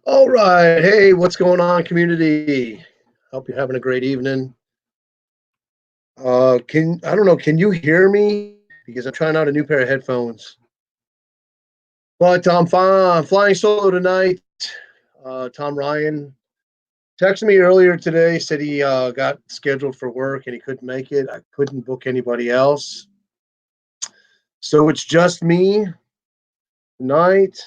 All right. Hey, what's going on, community? Hope you're having a great evening. I don't know, can you hear me? Because I'm trying out a new pair of headphones. But I'm fine. I'm flying solo tonight. Tom Ryan texted me earlier today, said he got scheduled for work and he couldn't make it. I couldn't book anybody else. So it's just me tonight.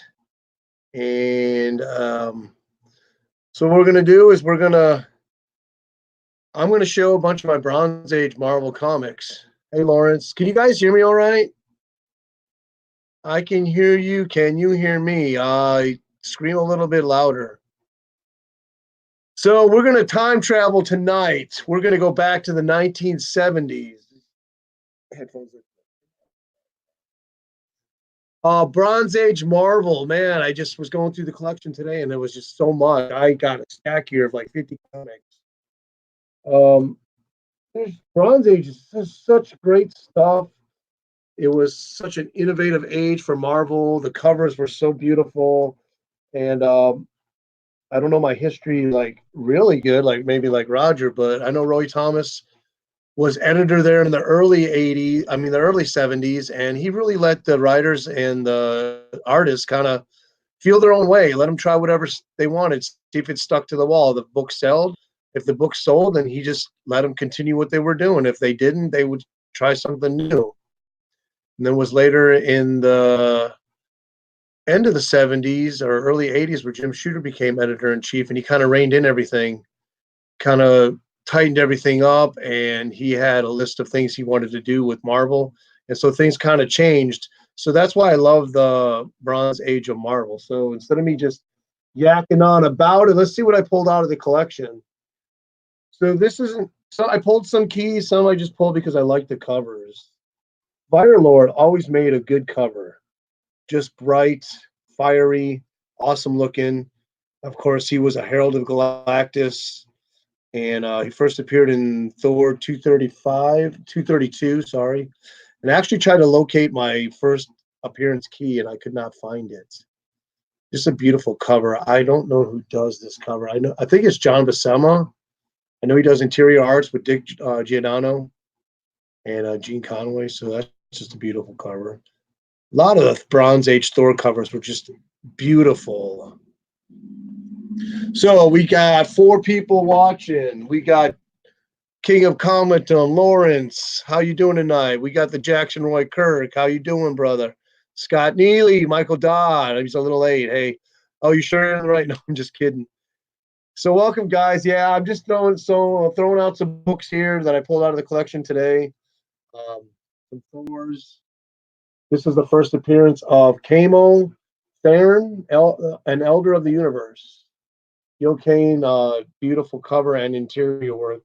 And so what we're gonna do is I'm gonna show a bunch of my Bronze Age Marvel comics. Hey Lawrence, can you guys hear me all right? I can hear you. Can you hear me? Scream a little bit louder. So we're gonna time travel tonight. We're gonna go back to the 1970s. Headphones. Bronze Age Marvel. Man, I just was going through the collection today, and there was just so much. I got a stack here of like 50 comics. Um, there's Bronze Age is just such great stuff. It was such an innovative age for Marvel. The covers were so beautiful, and I don't know my history like really good, like maybe like Roger, but I know Roy Thomas was editor there in the early 80s, I mean the early 70s, and he really let the writers and the artists kind of feel their own way, let them try whatever they wanted, see if it stuck to the wall. The book sold. If the book sold, then he just let them continue what they were doing. If they didn't, they would try something new. And then was later in the end of the 70s or early 80s where Jim Shooter became editor in chief, and he kind of reined in everything, kind of tightened everything up, and he had a list of things he wanted to do with Marvel. And so things kind of changed. So that's why I love the Bronze Age of Marvel. So instead of me just yakking on about it, let's see what I pulled out of the collection. So this isn't, so I pulled some keys, some I just pulled because I like the covers. Fire Lord always made a good cover, just bright, fiery, awesome looking. Of course, he was a Herald of Galactus, and he first appeared in Thor 232, sorry. And I actually tried to locate my first appearance key, and I could not find it. Just a beautiful cover. I don't know who does this cover. I think it's John Buscema. I know he does interior arts with Dick Giordano and Gene Conway, so that's just a beautiful cover. A lot of the Bronze Age Thor covers were just beautiful. So we got four people watching. We got King of Comic-Con, Lawrence. How you doing tonight? We got the Jackson Roy Kirk. How you doing, brother? Scott Neely, Michael Dodd. He's a little late. Hey, oh, you sure you're in the right? No, I'm just kidding. So welcome, guys. Yeah, I'm just throwing out some books here that I pulled out of the collection today. Some Thors. This is the first appearance of Camo Theron, an Elder of the Universe. Gil Kane, beautiful cover and interior work,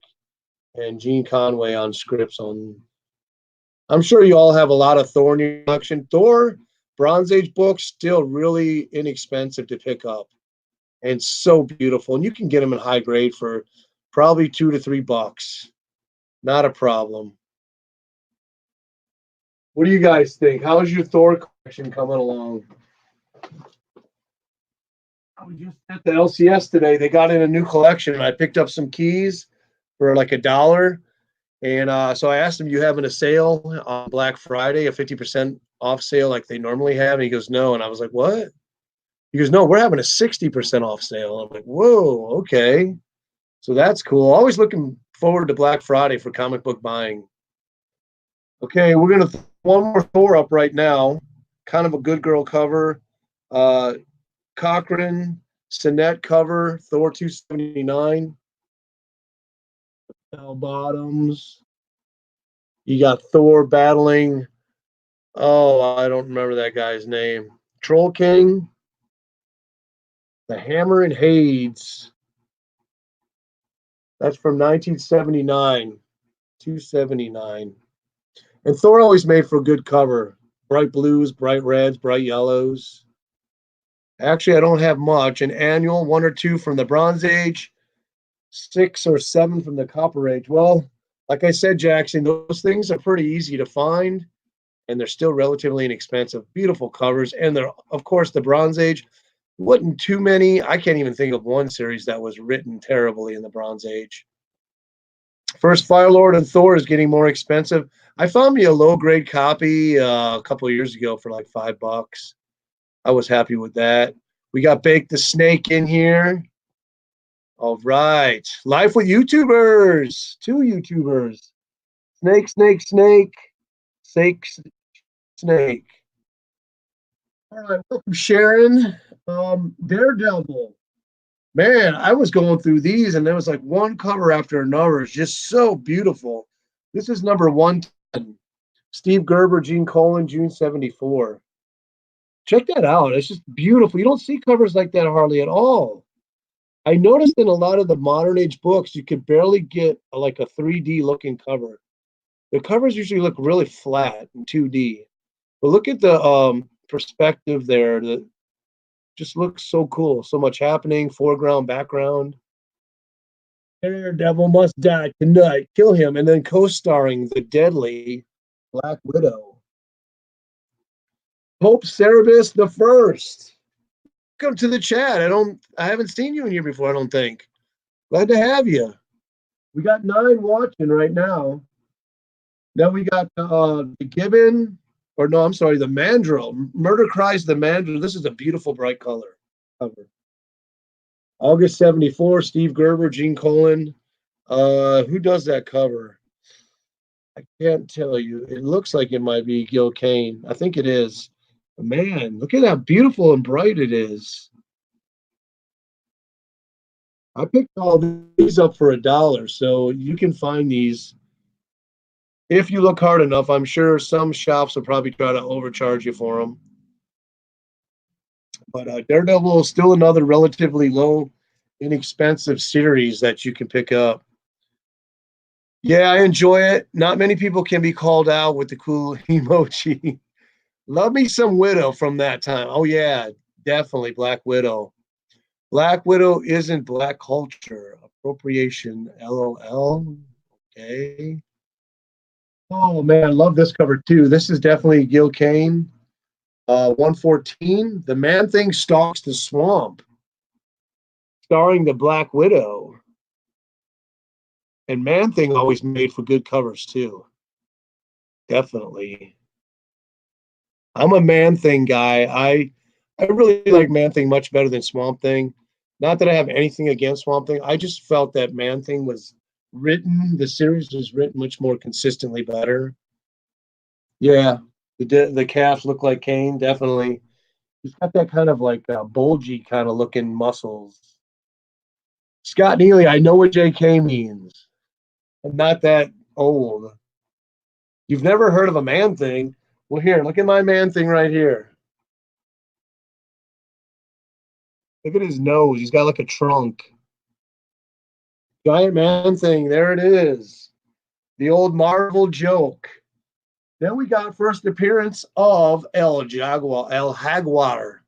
and Gene Conway on scripts. I'm sure you all have a lot of Thor in your collection. Thor Bronze Age books still really inexpensive to pick up, and so beautiful. And you can get them in high grade for probably $2 to $3. Not a problem. What do you guys think? How's your Thor collection coming along? I was just at the LCS today. They got in a new collection, and I picked up some keys for like $1. And so I asked him, "You having a sale on Black Friday, a 50% off sale like they normally have?" And he goes, "No." And I was like, "What?" He goes, "No, we're having a 60% off sale." I'm like, "Whoa, okay." So that's cool. Always looking forward to Black Friday for comic book buying. Okay, we're gonna one more Thor up right now. Kind of a good girl cover. Uh, Cochran Sinet cover, Thor 279. Bell bottoms. You got Thor battling. Oh, I don't remember that guy's name. Troll King. The Hammer and Hades. That's from 1979. 279. And Thor always made for a good cover. Bright blues, bright reds, bright yellows. Actually, I don't have much. An annual, one or two from the Bronze Age, 6 or 7 from the Copper Age. Well, like I said, Jackson, those things are pretty easy to find, and they're still relatively inexpensive. Beautiful covers, and they're, of course, the Bronze Age. Wasn't too many. I can't even think of one series that was written terribly in the Bronze Age. First Firelord and Thor is getting more expensive. I found me a low grade copy a couple of years ago for like $5. I was happy with that. We got Bake the Snake in here. All right. Life with YouTubers. Two YouTubers. Snake, snake, snake. Snake, snake. All right. Welcome, Sharon. Daredevil. Man, I was going through these and there was like one cover after another. It's just so beautiful. This is number 110. Steve Gerber, Gene Colan, June 74. Check that out. It's just beautiful. You don't see covers like that hardly at all. I noticed in a lot of the modern age books, you could barely get like a 3D looking cover. The covers usually look really flat in 2D. But look at the perspective there. That just looks so cool. So much happening, foreground, background. Daredevil must die tonight. Kill him. And then co-starring the deadly Black Widow. Pope Cerebus the First. Welcome to the chat. I haven't seen you in here before, I don't think. Glad to have you. We got 9 watching right now. Then we got the Gibbon, or no, I'm sorry, the Mandrill. Murder Cries the Mandrill. This is a beautiful bright color cover. August 74, Steve Gerber, Gene Colan. Who does that cover? I can't tell you. It looks like it might be Gil Kane. I think it is. Man, look at how beautiful and bright it is. I picked all these up for $1, so you can find these if you look hard enough. I'm sure some shops will probably try to overcharge you for them. But Daredevil is still another relatively low, inexpensive series that you can pick up. Yeah, I enjoy it. Not many people can be called out with the cool emoji. Love me some Widow from that time. Oh, yeah, definitely Black Widow. Black Widow isn't black culture. Appropriation, LOL. Okay. Oh, man, I love this cover, too. This is definitely Gil Kane. 114, The Man-Thing Stalks the Swamp, starring the Black Widow. And Man-Thing always made for good covers, too. Definitely. I'm a Man-Thing guy. I really like Man-Thing much better than Swamp Thing. Not that I have anything against Swamp Thing. I just felt that Man-Thing was written, the series was written much more consistently better. Yeah, the calves look like Kane, definitely. He's got that kind of like bulgy kind of looking muscles. Scott Neely, I know what JK means. I'm not that old. You've never heard of a Man Thing? Well, here, look at my Man Thing right here. Look at his nose. He's got like a trunk. Giant Man Thing. There it is. The old Marvel joke. Then we got first appearance of El Jaguar, El Jaguar,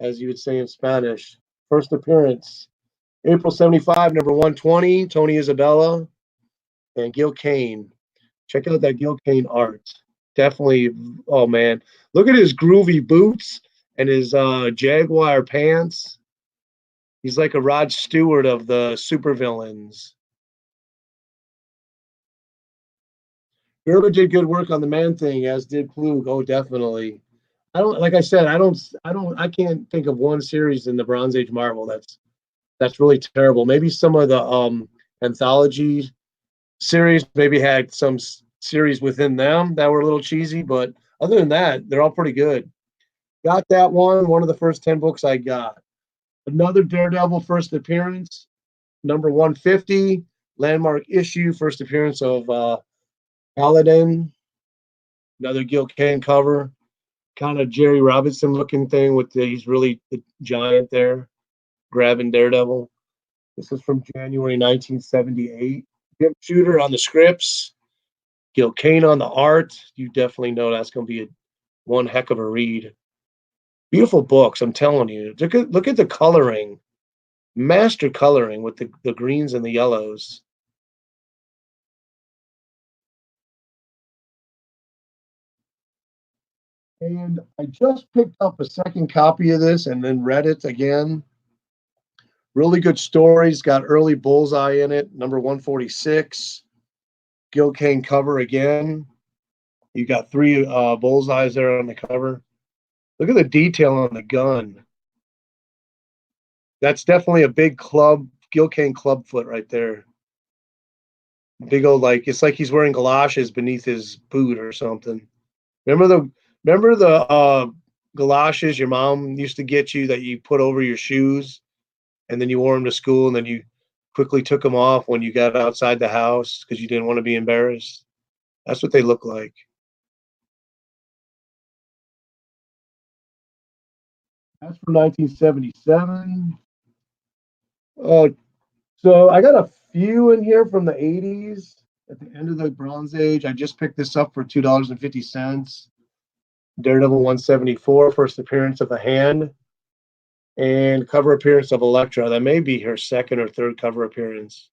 as you would say in Spanish. First appearance. April 75, number 120, Tony Isabella and Gil Kane. Check out that Gil Kane art. Definitely, oh man. Look at his groovy boots and his Jaguar pants. He's like a Rod Stewart of the supervillains. Gerber did good work on the Man Thing, as did Klug. Oh, definitely. I don't, like I said, I can't think of one series in the Bronze Age Marvel that's really terrible. Maybe some of the anthology series maybe had some series within them that were a little cheesy, but other than that, they're all pretty good. Got that one of the first 10 books I got. Another Daredevil first appearance, number 150, landmark issue, first appearance of Paladin, another Gil Kane cover, kind of Jerry Robinson looking thing with he's really the giant there, grabbing Daredevil. This is from January 1978. Jim Shooter on the scripts, Gil Kane on the art. You definitely know that's going to be one heck of a read. Beautiful books, I'm telling you. Look at the coloring. Master coloring with the greens and the yellows. And I just picked up a second copy of this and then read it again. Really good stories. Got early Bullseye in it. Number 146. Gil Kane cover again. You got three bullseyes there on the cover. Look at the detail on the gun. That's definitely a big club, Gil Kane club foot right there. Big old, like, it's like he's wearing galoshes beneath his boot or something. Remember the remember the galoshes your mom used to get you that you put over your shoes and then you wore them to school and then you quickly took them off when you got outside the house because you didn't want to be embarrassed? That's what they look like. That's from 1977. Oh, so I got a few in here from the 80s at the end of the Bronze Age. I just picked this up for $2.50. Daredevil 174, first appearance of the Hand, and cover appearance of Elektra. That may be her second or third cover appearance.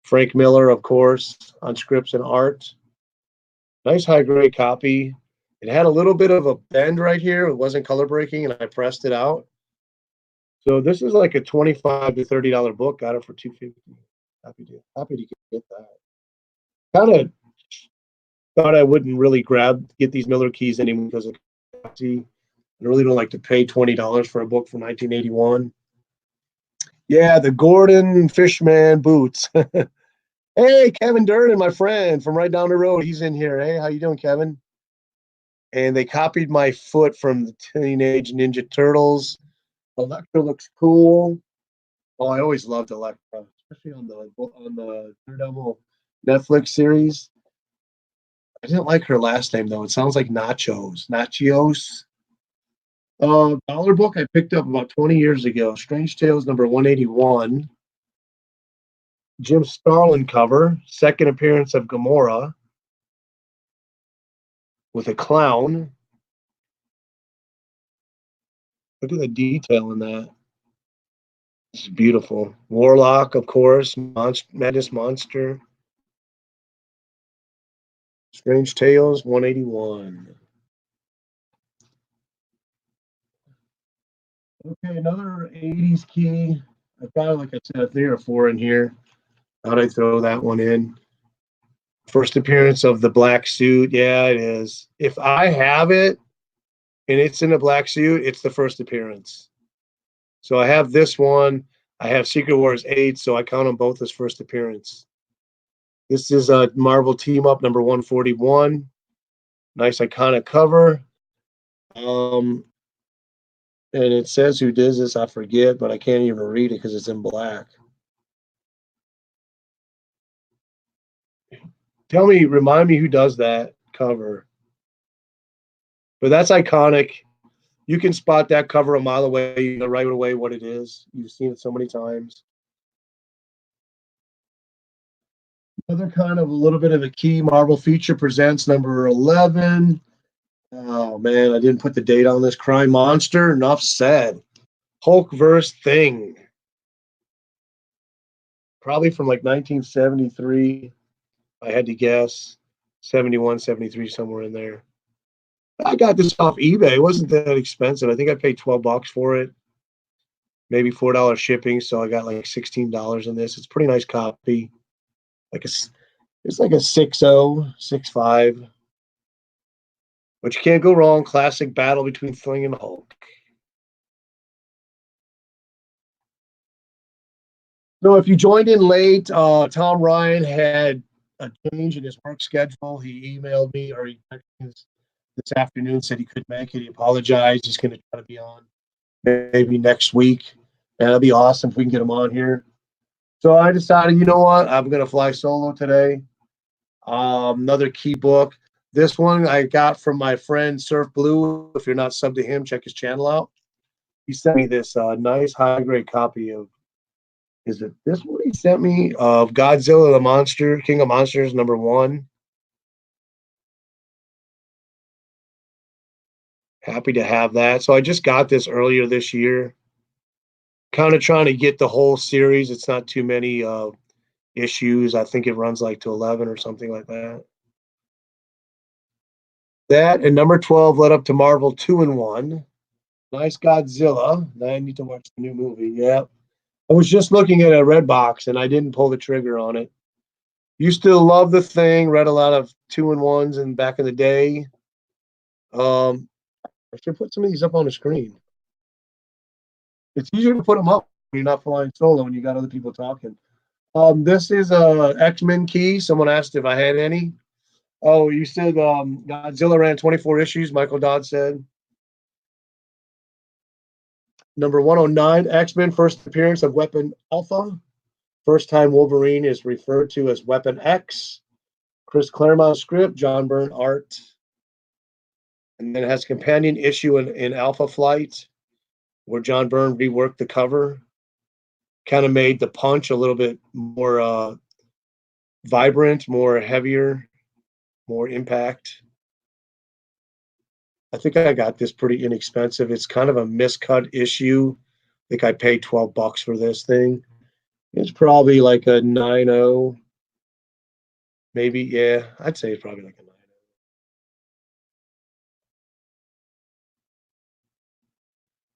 Frank Miller, of course, on scripts and art. Nice high grade copy. It had a little bit of a bend right here. It wasn't color breaking, and I pressed it out. So this is like a $25 to $30 book. Got it for $2.50. Happy to get that. Kind of thought I wouldn't really get these Miller keys anymore because of I really don't like to pay $20 for a book from 1981. Yeah, the Gordon Fishman boots. Hey, Kevin Durden, my friend from right down the road. He's in here. Hey, how you doing, Kevin? And they copied my foot from the Teenage Ninja Turtles. Electra looks cool. Oh, I always loved Electra, especially on the Daredevil Netflix series. I didn't like her last name though. It sounds like Nachos. Nachios. Dollar book I picked up about 20 years ago. Strange Tales number 181. Jim Starlin cover. Second appearance of Gamora with a clown. Look at the detail in that. It's beautiful. Warlock, of course. Madness Monster. Strange Tales 181. Okay, another 80s key. I've got, like I said, 3 or 4 in here. How'd I throw that one in? First appearance of the black suit. Yeah, it is. If I have it and it's in a black suit, it's the first appearance. So I have this one. I have Secret Wars 8, so I count them both as first appearance. This is a Marvel Team Up number 141. Nice iconic cover. Um, and it says who does this, I forget, but I can't even read it because it's in black. Remind me who does that cover. But that's iconic. You can spot that cover a mile away. You know right away what it is. You've seen it so many times. Another kind of a little bit of a key Marvel feature presents number 11. Oh man, I didn't put the date on this. Crime Monster. Enough said. Hulkverse Thing. Probably from like 1973. I had to guess. 71, 73, somewhere in there. I got this off eBay. It wasn't that expensive. I think I paid $12 for it. Maybe $4 shipping. So I got like $16 in this. It's a pretty nice copy. Like it's like a 6.0, 6.5. But you can't go wrong. Classic battle between Thing and Hulk. So if you joined in late, Tom Ryan had a change in his work schedule. He emailed me or he texted me this afternoon, said he couldn't make it. He apologized. He's going to try to be on maybe next week. And it'll be awesome if we can get him on here. So I decided, you know what? I'm going to fly solo today. Another key book. This one I got from my friend Surf Blue. If you're not subbed to him, check his channel out. He sent me this nice high grade copy of, is it this one he sent me? Of Godzilla the Monster, King of Monsters, number 1. Happy to have that. So I just got this earlier this year. Kind of trying to get the whole series. It's not too many issues. I think it runs like to 11 or something like that. That and number 12 led up to Marvel 2-in-1. Nice Godzilla. Now I need to watch the new movie. Yeah. I was just looking at a red box and I didn't pull the trigger on it. Used to love the thing, read a lot of 2-in-1s and back in the day. I should put some of these up on the screen. It's easier to put them up when you're not flying solo when you got other people talking. This is a X-Men key. Someone asked if I had any. Oh, you said Godzilla ran 24 issues, Michael Dodd said. Number 109, X-Men first appearance of Weapon Alpha. First time Wolverine is referred to as Weapon X. Chris Claremont script, John Byrne art. And then it has companion issue in Alpha Flight, where John Byrne reworked the cover. Kind of made the punch a little bit more vibrant, more heavier, more impact. I think I got this pretty inexpensive. It's kind of a miscut issue. I think I paid $12 for this thing. It's probably like a 9.0. Maybe, yeah. I'd say it's probably like a 9.0.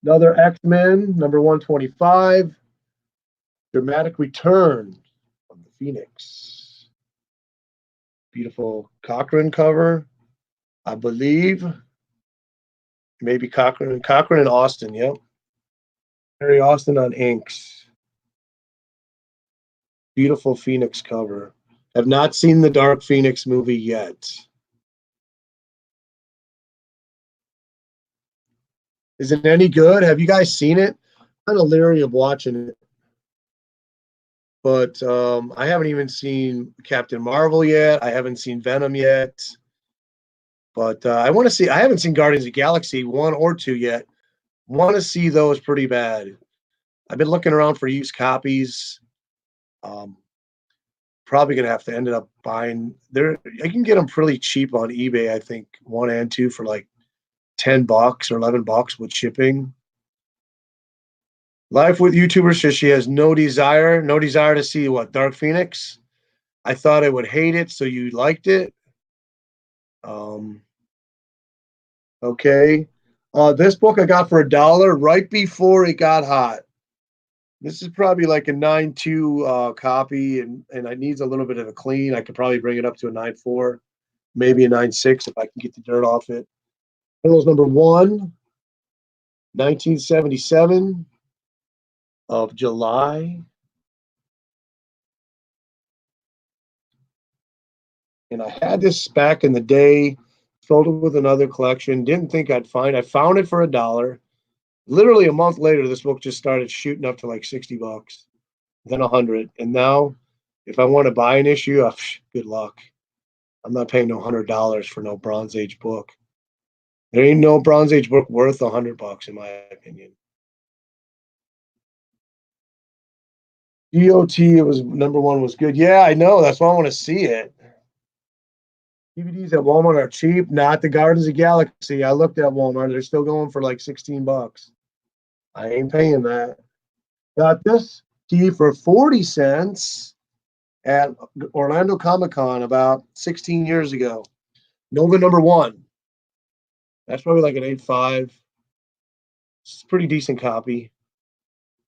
Another X-Men, number 125. Dramatic Return of the Phoenix. Beautiful Cochrane cover, I believe. Maybe Cochrane and Austin, yep. Harry Austin on inks. Beautiful Phoenix cover. Have not seen the Dark Phoenix movie yet. Is it any good? Have you guys seen it? I'm kind of leery of watching it. But I haven't even seen Captain Marvel yet. I haven't seen Venom yet. But I want to see. I haven't seen Guardians of the Galaxy 1 or 2 yet. Want to see those pretty bad. I've been looking around for used copies. Probably gonna have to end up buying. I can get them pretty cheap on eBay. I think 1 and 2 for like $10 or $11 with shipping. Life with YouTubers says she has no desire to see what Dark Phoenix. I thought I would hate it, so you liked it. Okay. This book I got for $1 right before it got hot. This is probably like a 9.2 copy, and it needs a little bit of a clean. I could probably bring it up to a 9.4, maybe a 9.6 if I can get the dirt off it. Turtles number 1, 1977 of July. And I had this back in the day, sold it with another collection. Didn't think I'd find. I found it for $1. Literally a month later, this book just started shooting up to like $60, then 100. And now, if I want to buy an issue, good luck. I'm not paying no $100 for no Bronze Age book. There ain't no Bronze Age book worth $100 in my opinion. GOT, it was number 1 was good. Yeah, I know. That's why I want to see it. DVDs at Walmart are cheap. Not the Guardians of the Galaxy. I looked at Walmart. They're still going for like $16. I ain't paying that. Got this key for 40 cents at Orlando Comic Con about 16 years ago. Nova number 1. That's probably like an 8.5. It's a pretty decent copy.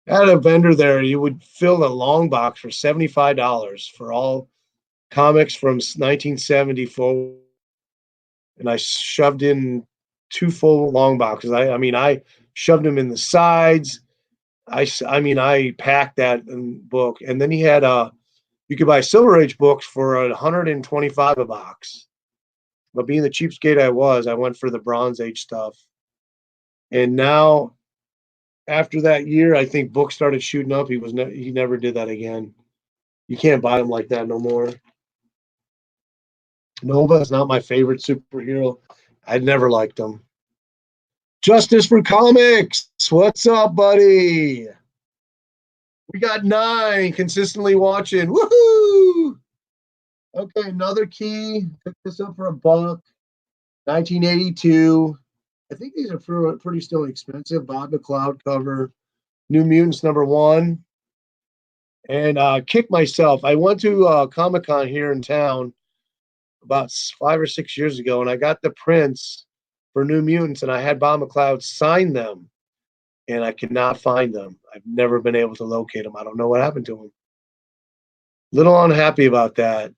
At a vendor there, you would fill a long box for $75 for all comics from 1974. And I shoved in 2 full long boxes. I shoved them in the sides. I packed that book. And then he had you could buy Silver Age books for $125 a box. But being the cheapskate I was, I went for the Bronze Age stuff. And now, after that year, I think books started shooting up. He never did that again. You can't buy them like that no more. Nova is not my favorite superhero. I never liked them. Justice for Comics. What's up, buddy? We got 9 consistently watching. Woohoo! Okay, another key. Pick this up for $1. 1982. I think these are pretty still expensive. Bob McCloud cover. New Mutants number 1. And kick myself. I went to Comic-Con here in town about 5 or 6 years ago, and I got the prints for New Mutants, and I had Bob McLeod sign them, and I could not find them. I've never been able to locate them. I don't know what happened to them. Little unhappy about that.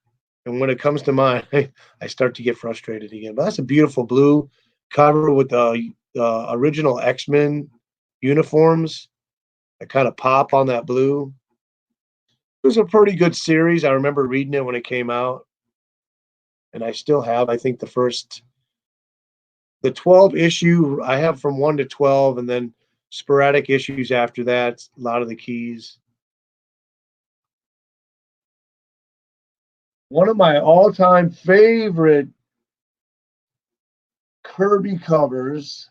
And when it comes to mine, I start to get frustrated again. But that's a beautiful blue cover with the original X-Men uniforms. I kind of pop on that blue. It was a pretty good series. I remember reading it when it came out, and I still have. I think the 12 issue I have from 1 to 12, and then sporadic issues after that. A lot of the keys. One of my all-time favorite Kirby covers,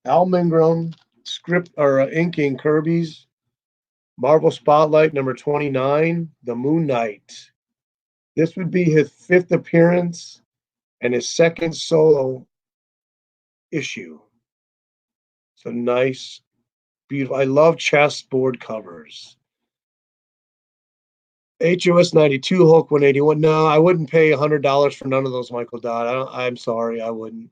Al Milgrom script or inking Kirby's Marvel Spotlight number 29, The Moon Knight. This would be his 5th appearance and his 2nd solo issue. So nice, beautiful. I love chessboard covers. HOS 92, Hulk 181. No, I wouldn't pay $100 for none of those, Michael Dodd. I'm sorry, I wouldn't.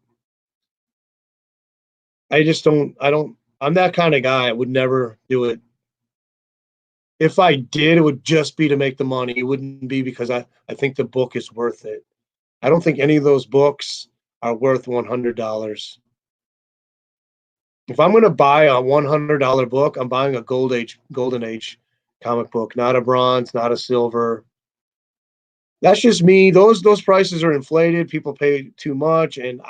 I just don't. I'm that kind of guy. I would never do it. If I did, it would just be to make the money. It wouldn't be because I think the book is worth it. I don't think any of those books are worth $100. If I'm going to buy a $100 book, I'm buying a golden age comic book, not a bronze, not a silver. That's just me. Those prices are inflated. People pay too much, and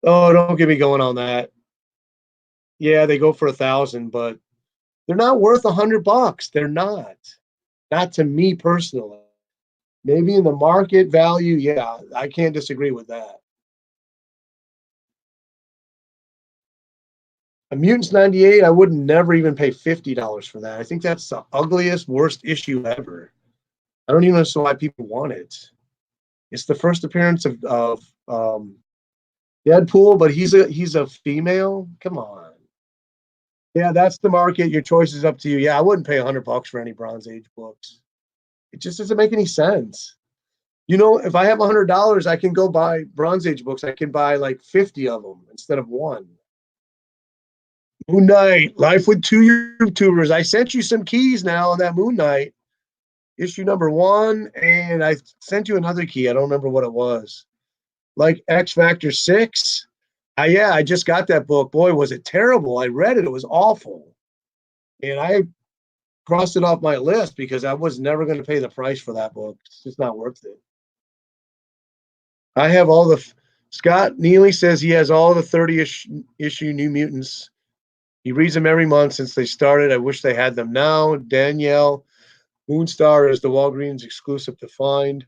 don't get me going on that. Yeah, they go for 1,000, but they're not worth $100. They're not to me personally. Maybe in the market value, yeah, I can't disagree with that. A Mutants 98, I would never even pay $50 for that. I think that's the ugliest, worst issue ever. I don't even know why people want it. It's the first appearance of Deadpool, but he's a female. Come on. Yeah, that's the market. Your choice is up to you. Yeah, I wouldn't pay $100 for any Bronze Age books. It just doesn't make any sense. If I have $100, I can go buy Bronze Age books. I can buy like 50 of them instead of one. Moon Knight, Life with Two YouTubers. I sent you some keys now on that Moon Knight issue number 1, and I sent you another key. I don't remember what it was. Like X Factor 6. Yeah, I just got that book. Boy, was it terrible. I read it. It was awful. And I crossed it off my list because I was never going to pay the price for that book. It's just not worth it. I have all Scott Neely says he has all the 30-issue New Mutants. He reads them every month since they started. I wish they had them now. Danielle, Moonstar is the Walgreens exclusive to find.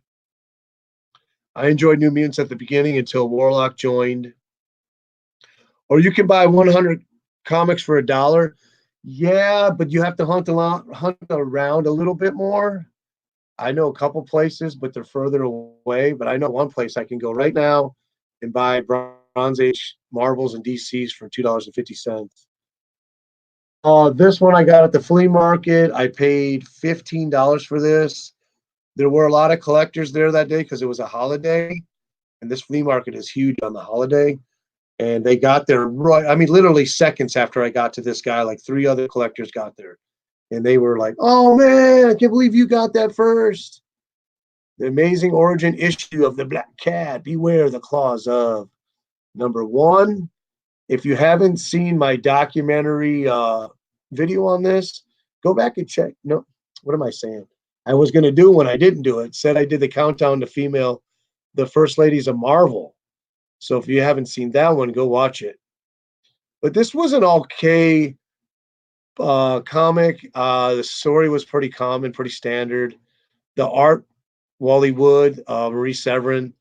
I enjoyed New Mutants at the beginning until Warlock joined. Or you can buy 100 comics for $1. Yeah, but you have to hunt around a little bit more. I know a couple places, but they're further away. But I know one place I can go right now and buy Bronze Age Marvels and DCs for $2.50. This one I got at the flea market. I paid $15 for this. There were a lot of collectors there that day because it was a holiday, and this flea market is huge on the holiday. And they got there right. I mean, literally seconds after I got to this guy, like 3 other collectors got there. And they were like, "Oh man, I can't believe you got that first. The Amazing Origin issue of the Black Cat. Beware the claws of number 1. If you haven't seen my documentary video on this, go back and check. No, what am I saying? I was going to do when I didn't do it. Said I did the countdown to the first ladies of Marvel. So if you haven't seen that one, go watch it. But this was an okay comic. The story was pretty common, pretty standard. The art, Wally Wood, Marie Severin,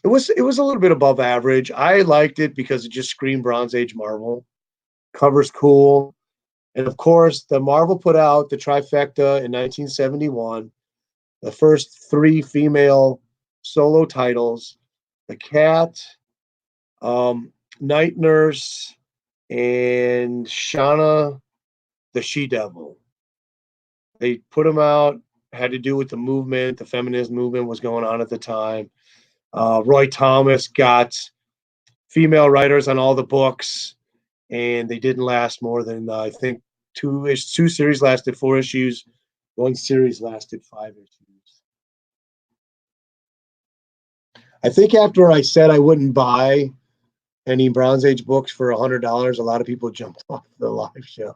it was a little bit above average. I liked it because it just screamed Bronze Age Marvel. Cover's cool. And of course, the Marvel put out the trifecta in 1971, the first 3 female solo titles, The Cat, Night Nurse, and Shauna the She-Devil. They put them out, had to do with the movement. The feminist movement was going on at the time. Roy Thomas got female writers on all the books, and they didn't last more than I think two series lasted 4 issues. One series lasted 5 issues. I think after I said I wouldn't buy any Bronze Age books for $100, a lot of people jumped off the live show.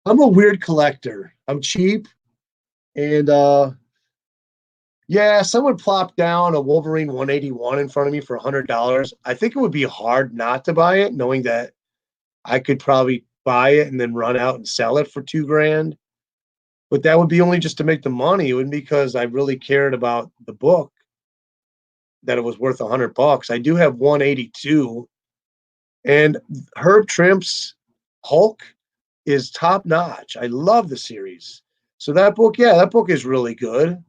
I'm a weird collector. I'm cheap, and yeah, someone plopped down a Wolverine 181 in front of me for $100. I think it would be hard not to buy it, knowing that I could probably buy it and then run out and sell it for $2,000. But that would be only just to make the money. It wouldn't because I really cared about the book that it was worth $100. I do have 182, and Herb Trimp's Hulk is top notch. I love the series. So that book, yeah, that book is really good.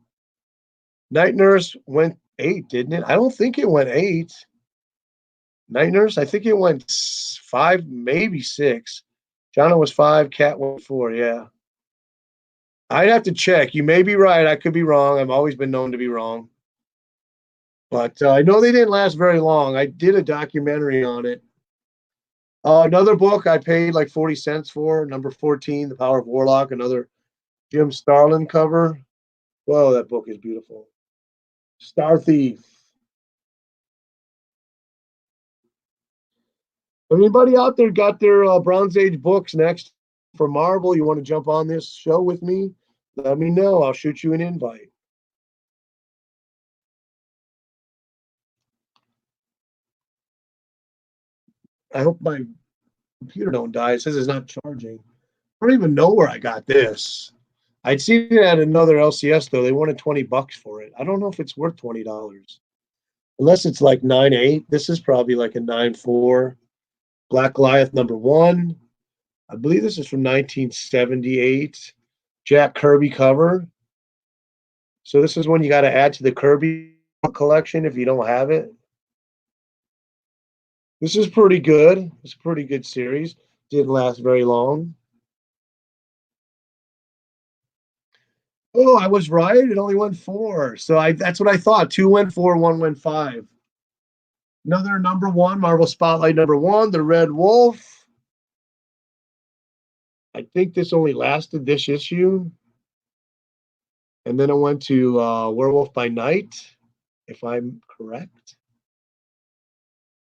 Night Nurse went 8, didn't it? I don't think it went 8. Night Nurse, I think it went 5, maybe 6. Jonna was 5, Cat went 4, yeah. I'd have to check. You may be right. I could be wrong. I've always been known to be wrong. But I know they didn't last very long. I did a documentary on it. Another book I paid like 40 cents for, number 14, The Power of Warlock, another Jim Starlin cover. Whoa, that book is beautiful. Star Thief. Anybody out there got their Bronze Age books next for Marvel? You want to jump on this show with me? Let me know. I'll shoot you an invite. I hope my computer don't die. It says it's not charging. I don't even know where I got this. I'd seen it at another LCS though. They wanted $20 for it. I don't know if it's worth $20. Unless it's like 9.8. This is probably like a 9.4. Black Goliath #1. I believe this is from 1978. Jack Kirby cover. So this is one you got to add to the Kirby collection if you don't have it. This is pretty good. It's a pretty good series. Didn't last very long. Oh, I was right. It only went 4. So that's what I thought. 2 went 4, 1 went 5. Another #1, Marvel Spotlight #1, The Red Wolf. I think this only lasted this issue. And then it went to Werewolf by Night, if I'm correct.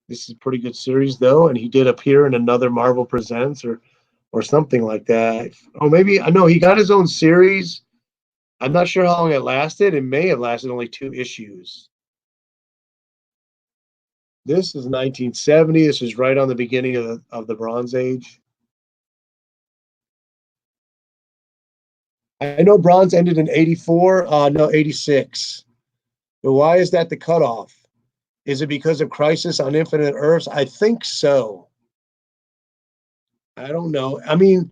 This is a pretty good series, though, and he did appear in another Marvel Presents or something like that. Oh, maybe I know he got his own series. I'm not sure how long it lasted. It may have lasted only 2 issues. This is 1970. This is right on the beginning of the Bronze Age. I know Bronze ended in 84. No, 86. But why is that the cutoff? Is it because of Crisis on Infinite Earths? I think so. I don't know. I mean,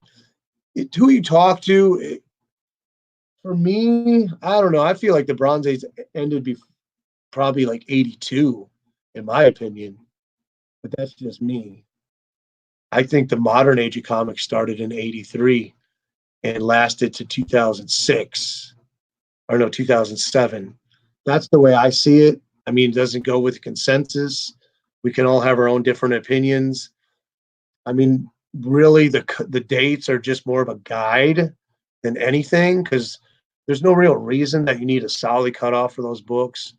who you talk to, for me, I don't know. I feel like the Bronze Age ended probably like 82, in my opinion. But that's just me. I think the modern age of comics started in 83 and lasted to 2006. Or no, 2007. That's the way I see it. I mean, it doesn't go with consensus. We can all have our own different opinions. I mean, really, the dates are just more of a guide than anything because there's no real reason that you need a solid cutoff for those books.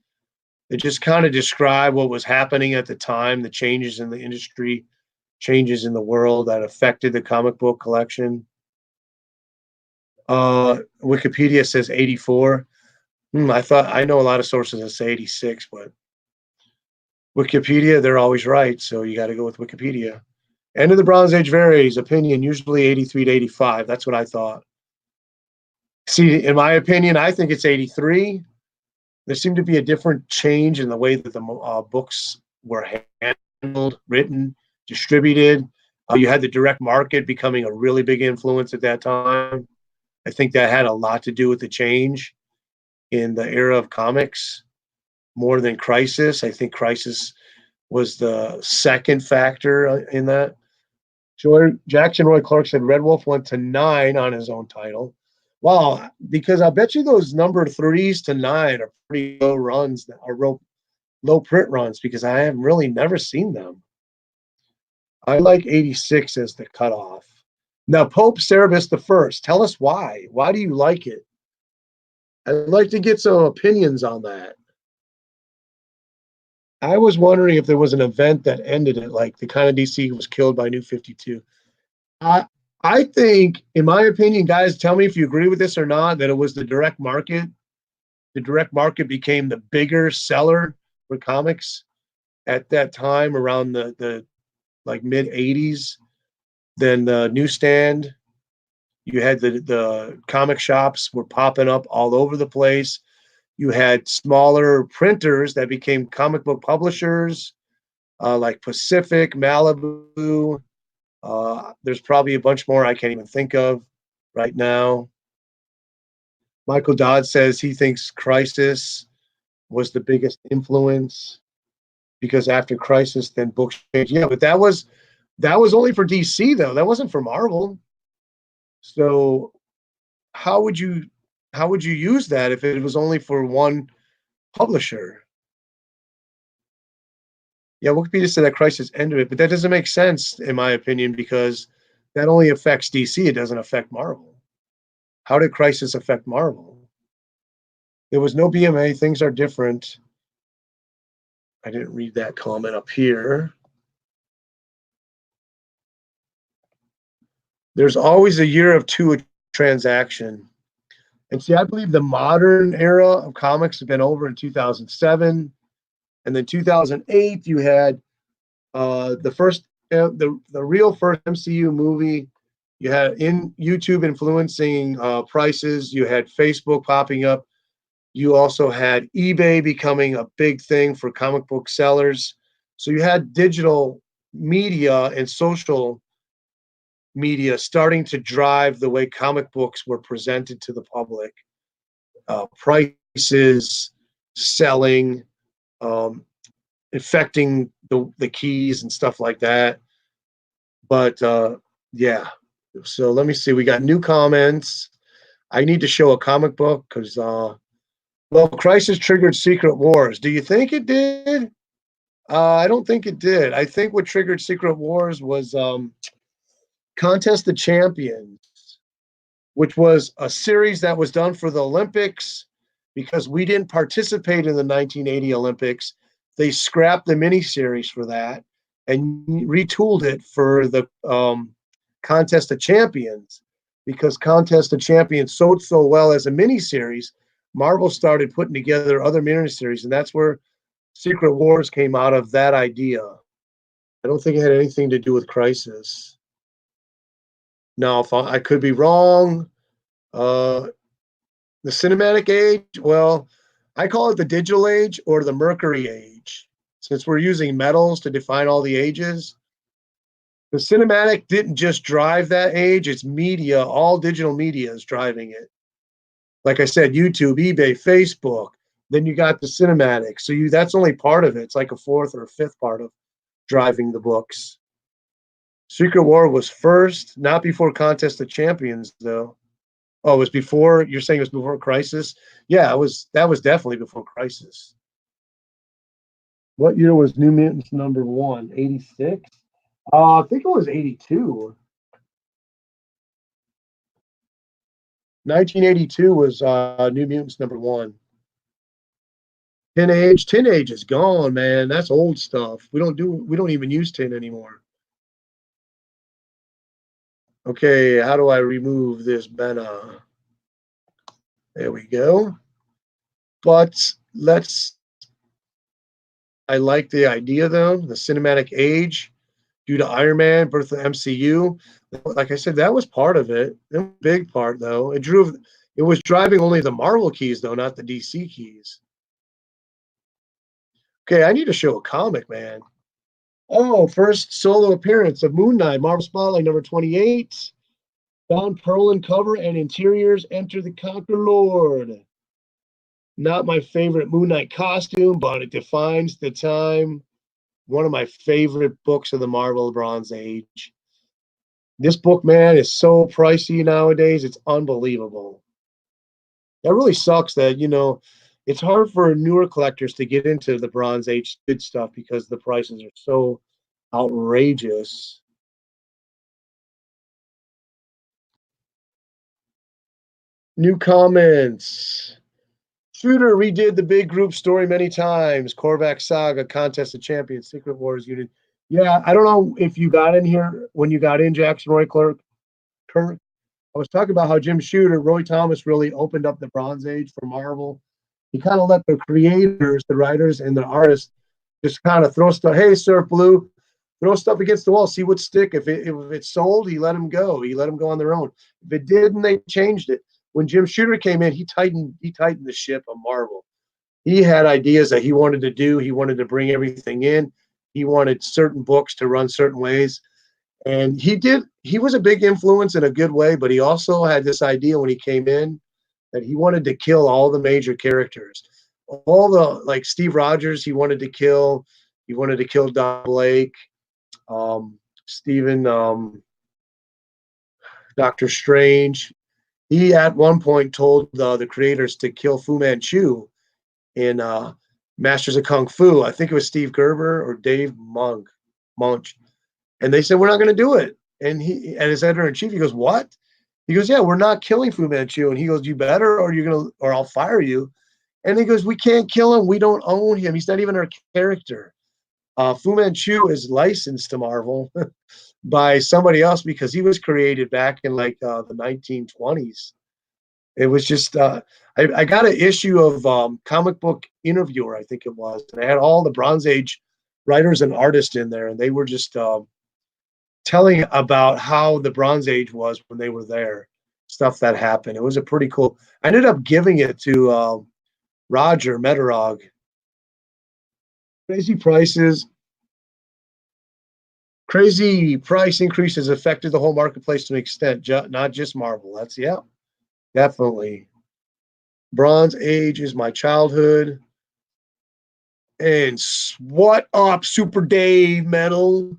They just kind of describe what was happening at the time, the changes in the industry, changes in the world that affected the comic book collection. Wikipedia says 84. I know a lot of sources that say 86, but Wikipedia, they're always right, so you got to go with Wikipedia. End of the Bronze Age varies. Opinion, usually 83 to 85. That's what I thought. See, in my opinion, I think it's 83. There seemed to be a different change in the way that the books were handled, written, distributed. You had the direct market becoming a really big influence at that time. I think that had a lot to do with the change in the era of comics more than Crisis. I think Crisis was the second factor in that. Jackson Roy Clark said Red Wolf went to 9 on his own title. Wow, because I bet you those number 3s to 9 are pretty low runs, that are low print runs, because I have really never seen them. I like 86 as the cutoff. Now, Pope Cerebus the First, tell us why. Why do you like it? I'd like to get some opinions on that. I was wondering if there was an event that ended it, like the kind of DC was killed by New 52. I I think, in my opinion, guys, tell me if you agree with this or not, that it was the direct market. The direct market became the bigger seller for comics at that time, around the like mid 80s. Then the newsstand, you had the comic shops were popping up all over the place. You had smaller printers that became comic book publishers, like Pacific, Malibu. There's probably a bunch more I can't even think of right now. Michael Dodd says he thinks Crisis was the biggest influence, because after Crisis, then books changed. Yeah, but that was only for DC though. That wasn't for Marvel. So how would you how would you use that if it was only for one publisher? Yeah, Wikipedia said that Crisis ended it, but that doesn't make sense in my opinion, because that only affects DC. It doesn't affect Marvel. How did Crisis affect Marvel? There was no BMA. Things are different. I didn't read that comment up here. There's always a year of two a transaction. And see, I believe the modern era of comics have been over in 2007. And then 2008, you had the first, the real first MCU movie. You had in YouTube influencing prices. You had Facebook popping up. You also had eBay becoming a big thing for comic book sellers. So you had digital media and social media starting to drive the way comic books were presented to the public. Prices, selling, um, affecting the keys and stuff like that. But yeah, so let me see. We got new comments. I need to show a comic book because, well, Crisis triggered Secret Wars. Do you think it did? I don't think it did. I think what triggered Secret Wars was Contest of Champions, which was a series that was done for the Olympics because we didn't participate in the 1980 Olympics. They scrapped the miniseries for that and retooled it for the Contest of Champions, because Contest of Champions sold so well as a miniseries. Marvel started putting together other miniseries, and that's where Secret Wars came out of that idea. I don't think it had anything to do with Crisis. Now, if I could be wrong, uh, the cinematic age, well, I call it the digital age or the Mercury age, since we're using metals to define all the ages. The cinematic didn't just drive that age, it's media, all digital media is driving it. Like I said, YouTube, eBay, Facebook, then you got the cinematic. So that's only part of it. It's like a fourth or a fifth part of driving the books. Secret War was first, not before Contest of Champions, though. Oh, it was before. You're saying it was before Crisis? Yeah, it was. That was definitely before Crisis. What year was New Mutants #1? 86. I think it was 82. 1982 was New Mutants #1. Tin Age is gone, man. That's old stuff. We don't even use tin anymore. Okay, how do I remove this banner? There we go. But I like the idea though, the cinematic age due to Iron Man, birth of MCU. Like I said, that was part of it. A big part though. It was driving only the Marvel keys though, not the DC keys. Okay, I need to show a comic, man. Oh, first solo appearance of Moon Knight, Marvel Spotlight #28. Don Perlin cover and interiors, Enter the Conquer Lord. Not my favorite Moon Knight costume, but it defines the time. One of my favorite books of the Marvel Bronze Age. This book, man, is so pricey nowadays. It's unbelievable. That really sucks that, it's hard for newer collectors to get into the Bronze Age good stuff because the prices are so outrageous. New comments. Shooter redid the big group story many times. Korvac Saga, Contest of Champions, Secret Wars unit. Yeah, I don't know if you got in here when you got in, Jackson Roy Kirk. I was talking about how Jim Shooter, Roy Thomas really opened up the Bronze Age for Marvel. He kind of let the creators, the writers, and the artists just kind of throw stuff. Hey, Surf Blue, throw stuff against the wall, see what stick. If it sold, he let them go. He let them go on their own. If it didn't, they changed it. When Jim Shooter came in, he tightened the ship of Marvel. He had ideas that he wanted to do. He wanted to bring everything in. He wanted certain books to run certain ways. And he was a big influence in a good way, but he also had this idea when he came in that he wanted to kill all the major characters. All the like Steve Rogers, he wanted to kill Don Blake, Stephen, Doctor Strange. He at one point told the creators to kill Fu Manchu in Masters of Kung Fu. I think it was Steve Gerber or Dave Munch. And they said, we're not going to do it. And his editor in chief, he goes, what? He goes, yeah, we're not killing Fu Manchu. And he goes, you better, or I'll fire you. And he goes, we can't kill him. We don't own him. He's not even our character. Fu Manchu is licensed to Marvel by somebody else because he was created back in like the 1920s. It was just, I got an issue of Comic Book Interviewer, I think it was. And I had all the Bronze Age writers and artists in there. And they were just telling about how the Bronze Age was when they were there, stuff that happened. It was a pretty cool. I ended up giving it to Roger Metarog. Crazy prices, crazy price increases affected the whole marketplace to an extent, not just Marvel. That's, yeah, definitely. Bronze Age is my childhood. And what up, Super Dave Metal?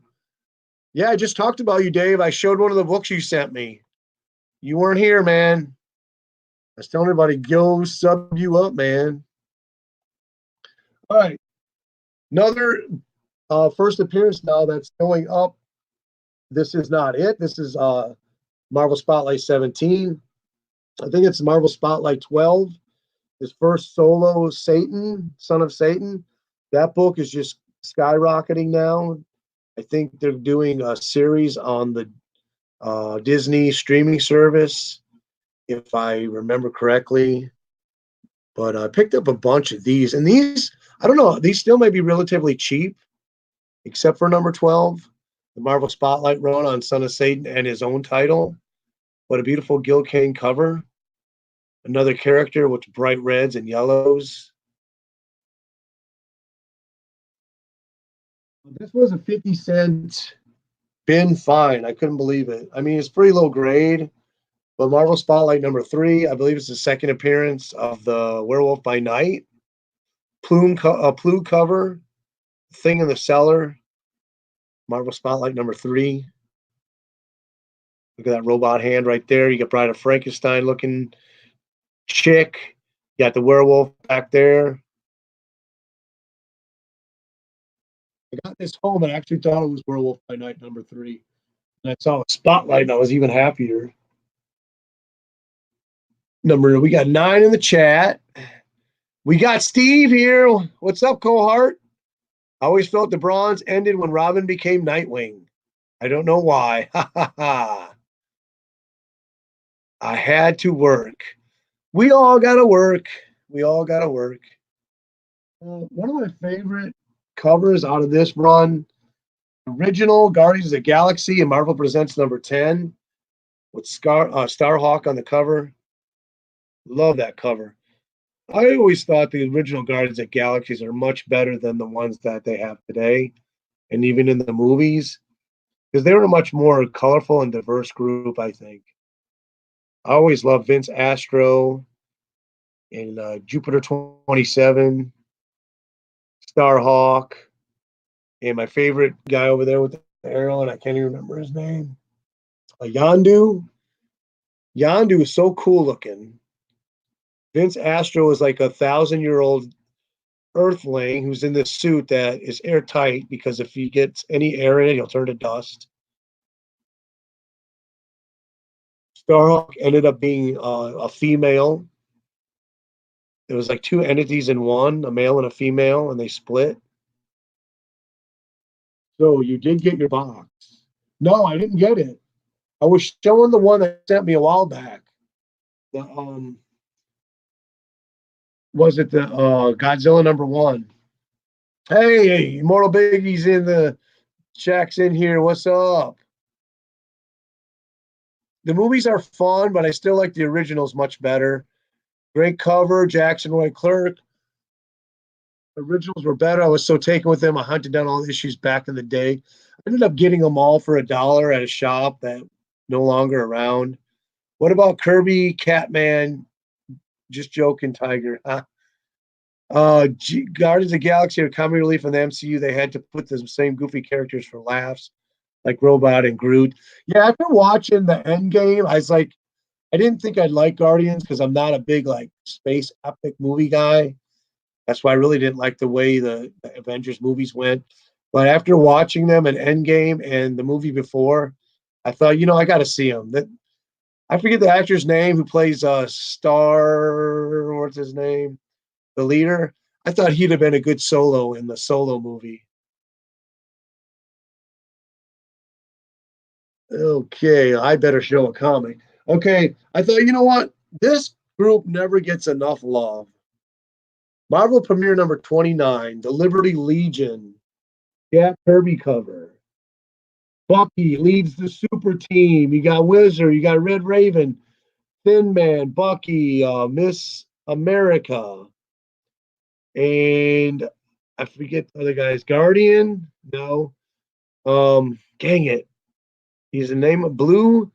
Yeah, I just talked about you, Dave. I showed one of the books you sent me. You weren't here, man. I was telling everybody, go sub you up, man. All right. Another first appearance now that's going up. This is not it. This is Marvel Spotlight 17. I think it's Marvel Spotlight 12. His first solo, Satan, Son of Satan. That book is just skyrocketing now. I think they're doing a series on the Disney streaming service, if I remember correctly. But I picked up a bunch of these. And these, I don't know, these still may be relatively cheap, except for number 12, the Marvel Spotlight run on Son of Satan and his own title. What a beautiful Gil Kane cover. Another character with bright reds and yellows. This was a 50-cent bin find. I couldn't believe it. I mean, it's pretty low grade, but Marvel Spotlight number 3, I believe it's the second appearance of the Werewolf by Night. Plume cover, Thing in the Cellar. Marvel Spotlight number 3. Look at that robot hand right there. You got Bride of Frankenstein looking chick. You got the werewolf back there. I got this home and I actually thought it was Werewolf by Night number 3. And I saw a Spotlight and I was even happier. We got 9 in the chat. We got Steve here. What's up, Cohart? I always felt the bronze ended when Robin became Nightwing. I don't know why. I had to work. We all got to work. We all got to work. One of my favorite covers out of this run, original Guardians of the Galaxy and Marvel Presents number 10 with Starhawk on the cover. Love that cover. I always thought the original Guardians of Galaxies are much better than the ones that they have today, and even in the movies, because they were a much more colorful and diverse group, I think. I always loved Vince Astro and Jupiter 27, Starhawk, and my favorite guy over there with the arrow, and I can't even remember his name. Yondu. Yondu is so cool looking. Vince Astro is like 1,000-year-old Earthling who's in this suit that is airtight because if he gets any air in it, he'll turn to dust. Starhawk ended up being a female. It was like two entities in one, a male and a female, and they split. So you did get your box. No, I didn't get it. I was showing the one that sent me a while back. The was it the Godzilla #1? Hey, Immortal Biggie's in the Shaq's in here. What's up? The movies are fun, but I still like the originals much better. Great cover, Jackson Roy Clark. The originals were better. I was so taken with them. I hunted down all the issues back in the day. I ended up getting them all for $1 at a shop that no longer around. What about Kirby, Catman? Just joking, Tiger. Guardians of the Galaxy or Comic Relief in the MCU, they had to put the same goofy characters for laughs, like Robot and Groot. Yeah, after watching the End Game, I was like, I didn't think I'd like Guardians because I'm not a big like space epic movie guy. That's why I really didn't like the way the Avengers movies went. But after watching them in Endgame and the movie before, I thought, I got to see them. That I forget the actor's name who plays Star. What's his name? The leader. I thought he'd have been a good Solo in the Solo movie. Okay, I better show a comic. Okay, I thought, you know what? This group never gets enough love. Marvel Premiere #29, the Liberty Legion. Jack Kirby cover. Bucky leads the super team. You got Wizard, you got Red Raven, Thin Man, Bucky, Miss America, and I forget the other guys. Guardian? No. Dang it. He's the name of Blue.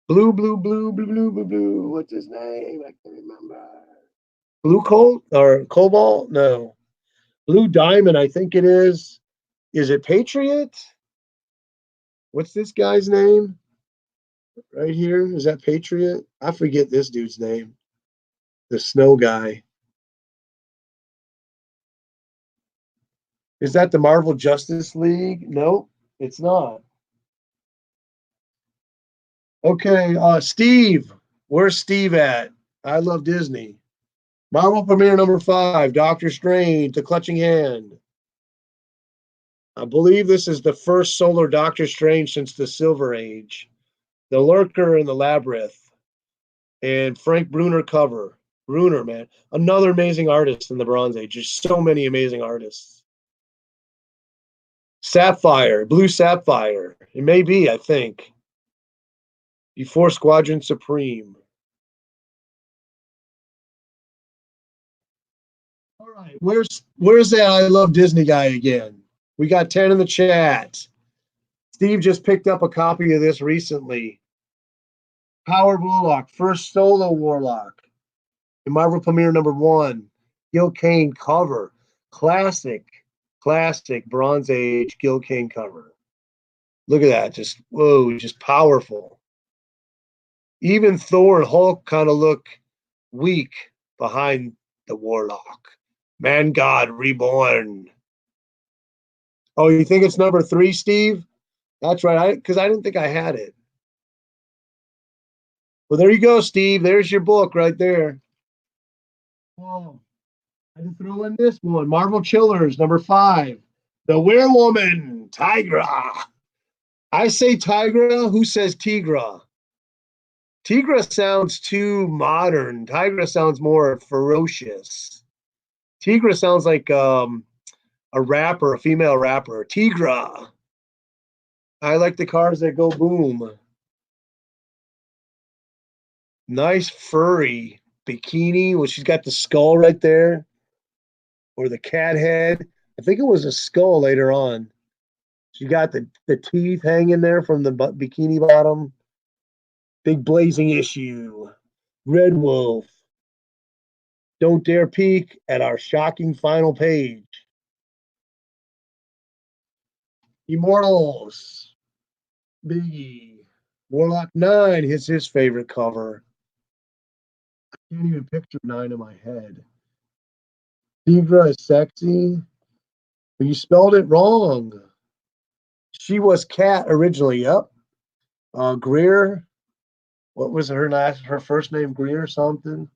What's his name? I can't remember. Blue Colt or Cobalt? No. Blue Diamond, I think it is. Is it Patriot? What's this guy's name? Right here. Is that Patriot? I forget this dude's name. The snow guy. Is that the Marvel Justice League? No, it's not. Okay, Steve. Where's Steve at? I love Disney. Marvel Premiere #5, Doctor Strange, The Clutching Hand. I believe this is the first solo Doctor Strange since the Silver Age. The Lurker and the Labyrinth. And Frank Bruner cover. Bruner, man. Another amazing artist in the Bronze Age. There's so many amazing artists. Sapphire, Blue Sapphire. It may be, I think. Before Squadron Supreme. All right, where's that I love Disney guy again? We got 10 in the chat. Steve just picked up a copy of this recently. Howard Warlock, first solo Warlock. In Marvel Premiere #1. Gil Kane cover. Classic Bronze Age Gil Kane cover. Look at that. Just, whoa, just powerful. Even Thor and Hulk kind of look weak behind the Warlock. Man God Reborn. Oh, you think it's #3, Steve? That's right. Because I didn't think I had it. Well, there you go, Steve. There's your book right there. Oh, I had to throw in this one. Marvel Chillers #5. The Werewoman, Tigra. I say Tigra. Who says Tigra? Tigra sounds too modern. Tigra sounds more ferocious. Tigra sounds like a rapper, a female rapper. Tigra. I like the cars that go boom. Nice furry bikini. Well, she's got the skull right there, or the cat head. I think it was a skull later on. She got the teeth hanging there from the bikini bottom. Big blazing issue. Red Wolf. Don't dare peek at our shocking final page. Immortals. Biggie. Warlock 9 is his favorite cover. can't even picture 9 in my head. Tigra is sexy, but you spelled it wrong. She was Cat originally. Yep. Greer. What was her first name? Greer something.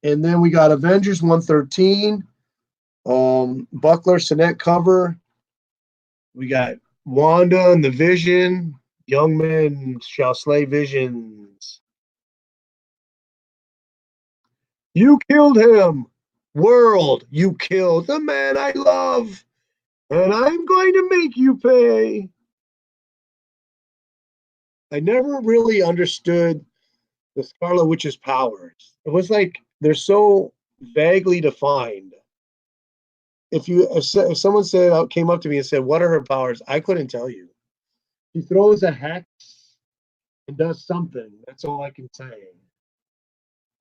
And then we got Avengers 113. Buckler Sinet cover. We got Wanda and the Vision. Young men shall slay visions. You killed him. World, you killed the man I love. And I'm going to make you pay. I never really understood the Scarlet Witch's powers. It was like they're so vaguely defined. If someone came up to me and said, "What are her powers?" I couldn't tell you. She throws a hex and does something. That's all I can say.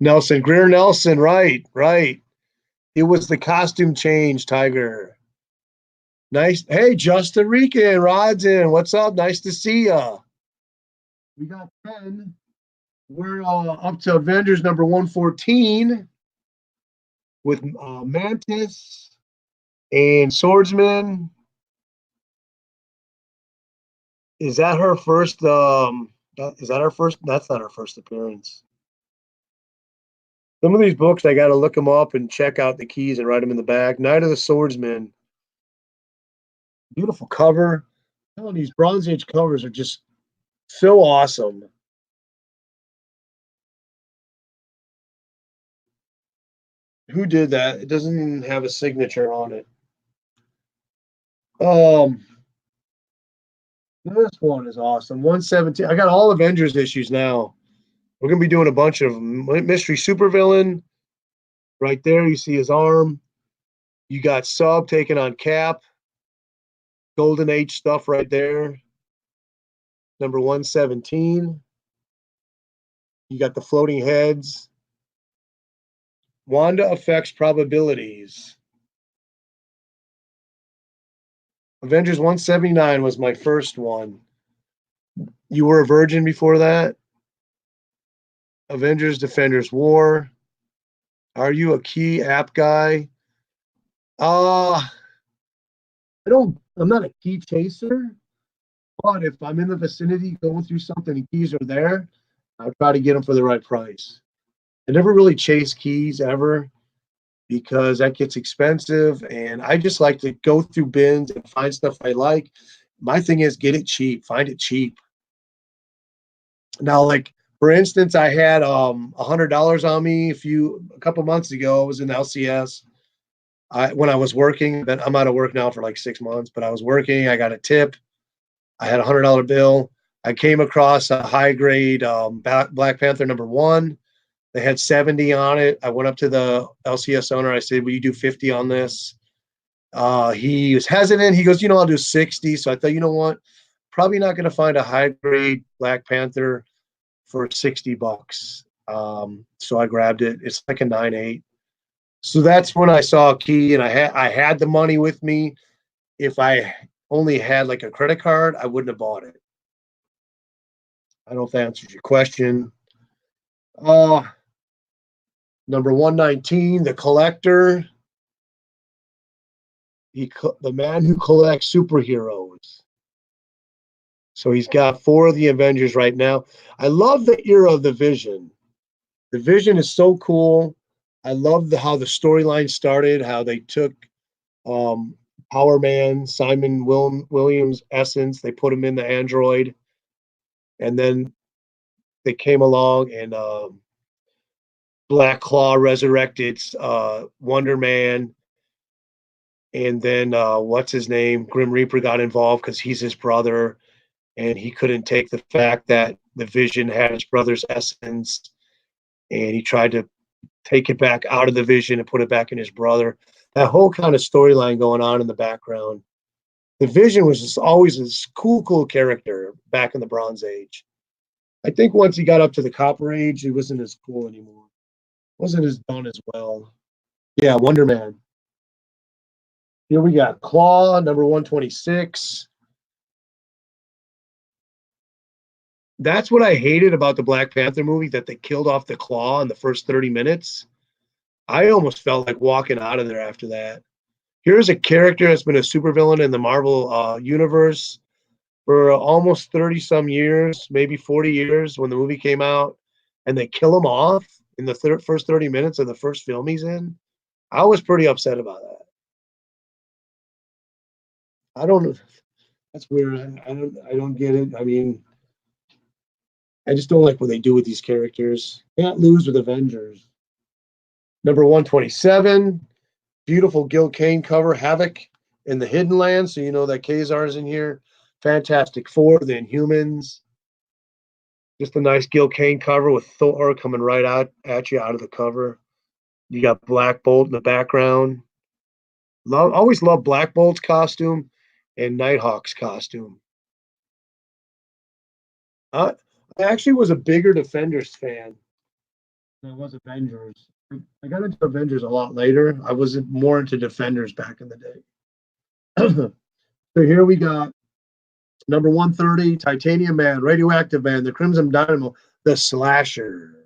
Nelson, Greer Nelson, right, right. It was the costume change, Tiger. Nice. Hey, Justin Rican, Rodson, what's up? Nice to see ya. We got 10. We're up to Avengers number 114 with Mantis and Swordsman. Is that her first? Is that her first? That's not her first appearance. Some of these books, I got to look them up and check out the keys and write them in the back. Night of the Swordsman. Beautiful cover. Oh, these Bronze Age covers are just so awesome. Who did that? It doesn't even have a signature on it. This one is awesome. 117. I got all Avengers issues now. We're gonna be doing a bunch of mystery supervillain. Right there, you see his arm. You got Sub taking on Cap. Golden Age stuff right there. Number 117. You got the floating heads. Wanda affects probabilities. Avengers 179 was my first one. You were a virgin before that? Avengers Defenders War. Are you a key app guy? I'm not a key chaser, but if I'm in the vicinity going through something and keys are there, I'll try to get them for the right price. I never really chase keys ever because that gets expensive, and I just like to go through bins and find stuff I like. My thing is get it cheap, find it cheap. Now, like for instance, I had $100 on me a couple months ago. I was in LCS. When I was working, but I'm out of work now for like 6 months, but I was working. I got a tip. I had $100 bill. I came across a high grade Black Panther #1. They had 70 on it. I went up to the LCS owner. I said, "Will you do 50 on this?" He was hesitant. He goes, "I'll do 60." So I thought, you know what? Probably not going to find a high grade Black Panther for $60. So I grabbed it. It's like a 9.8. So that's when I saw a key, and I had the money with me. If I only had like a credit card, I wouldn't have bought it. I don't know if that answers your question. Number 119, the collector. The man who collects superheroes. So he's got 4 of the Avengers right now. I love the era of the Vision. The Vision is so cool. I love how the storyline started, how they took Power Man, Simon Williams' essence, they put him in the android, and then they came along and Black Claw resurrected Wonder Man, and then what's his name? Grim Reaper got involved because he's his brother, and he couldn't take the fact that the Vision had his brother's essence, and he tried to take it back out of the Vision and put it back in his brother. That whole kind of storyline going on in the background. The Vision was just always this cool character back in the Bronze Age. I think once he got up to the Copper Age, he wasn't as cool anymore. Wasn't as done as well. Yeah, Wonder Man. Here we got Claw, number 126. That's what I hated about the Black Panther movie, that they killed off the Claw in the first 30 minutes. I almost felt like walking out of there after that. Here's a character that's been a supervillain in the Marvel universe for almost 30 some years, maybe 40 years when the movie came out, and they kill him off in the first 30 minutes of the first film he's in. I was pretty upset about that. I don't know. That's weird. I don't get it. I mean, I just don't like what they do with these characters. Can't lose with Avengers. Number 127, beautiful Gil Kane cover, Havoc in the Hidden Land. So you know that Kazar's in here. Fantastic Four, the Inhumans. Just a nice Gil Kane cover with Thor coming right out at you out of the cover. You got Black Bolt in the background. Always love Black Bolt's costume and Nighthawk's costume. I actually was a bigger Defenders fan than I was Avengers. I got into Avengers a lot later. I was more into Defenders back in the day. So here we got number 130, Titanium Man, Radioactive Man, the Crimson Dynamo, the Slasher.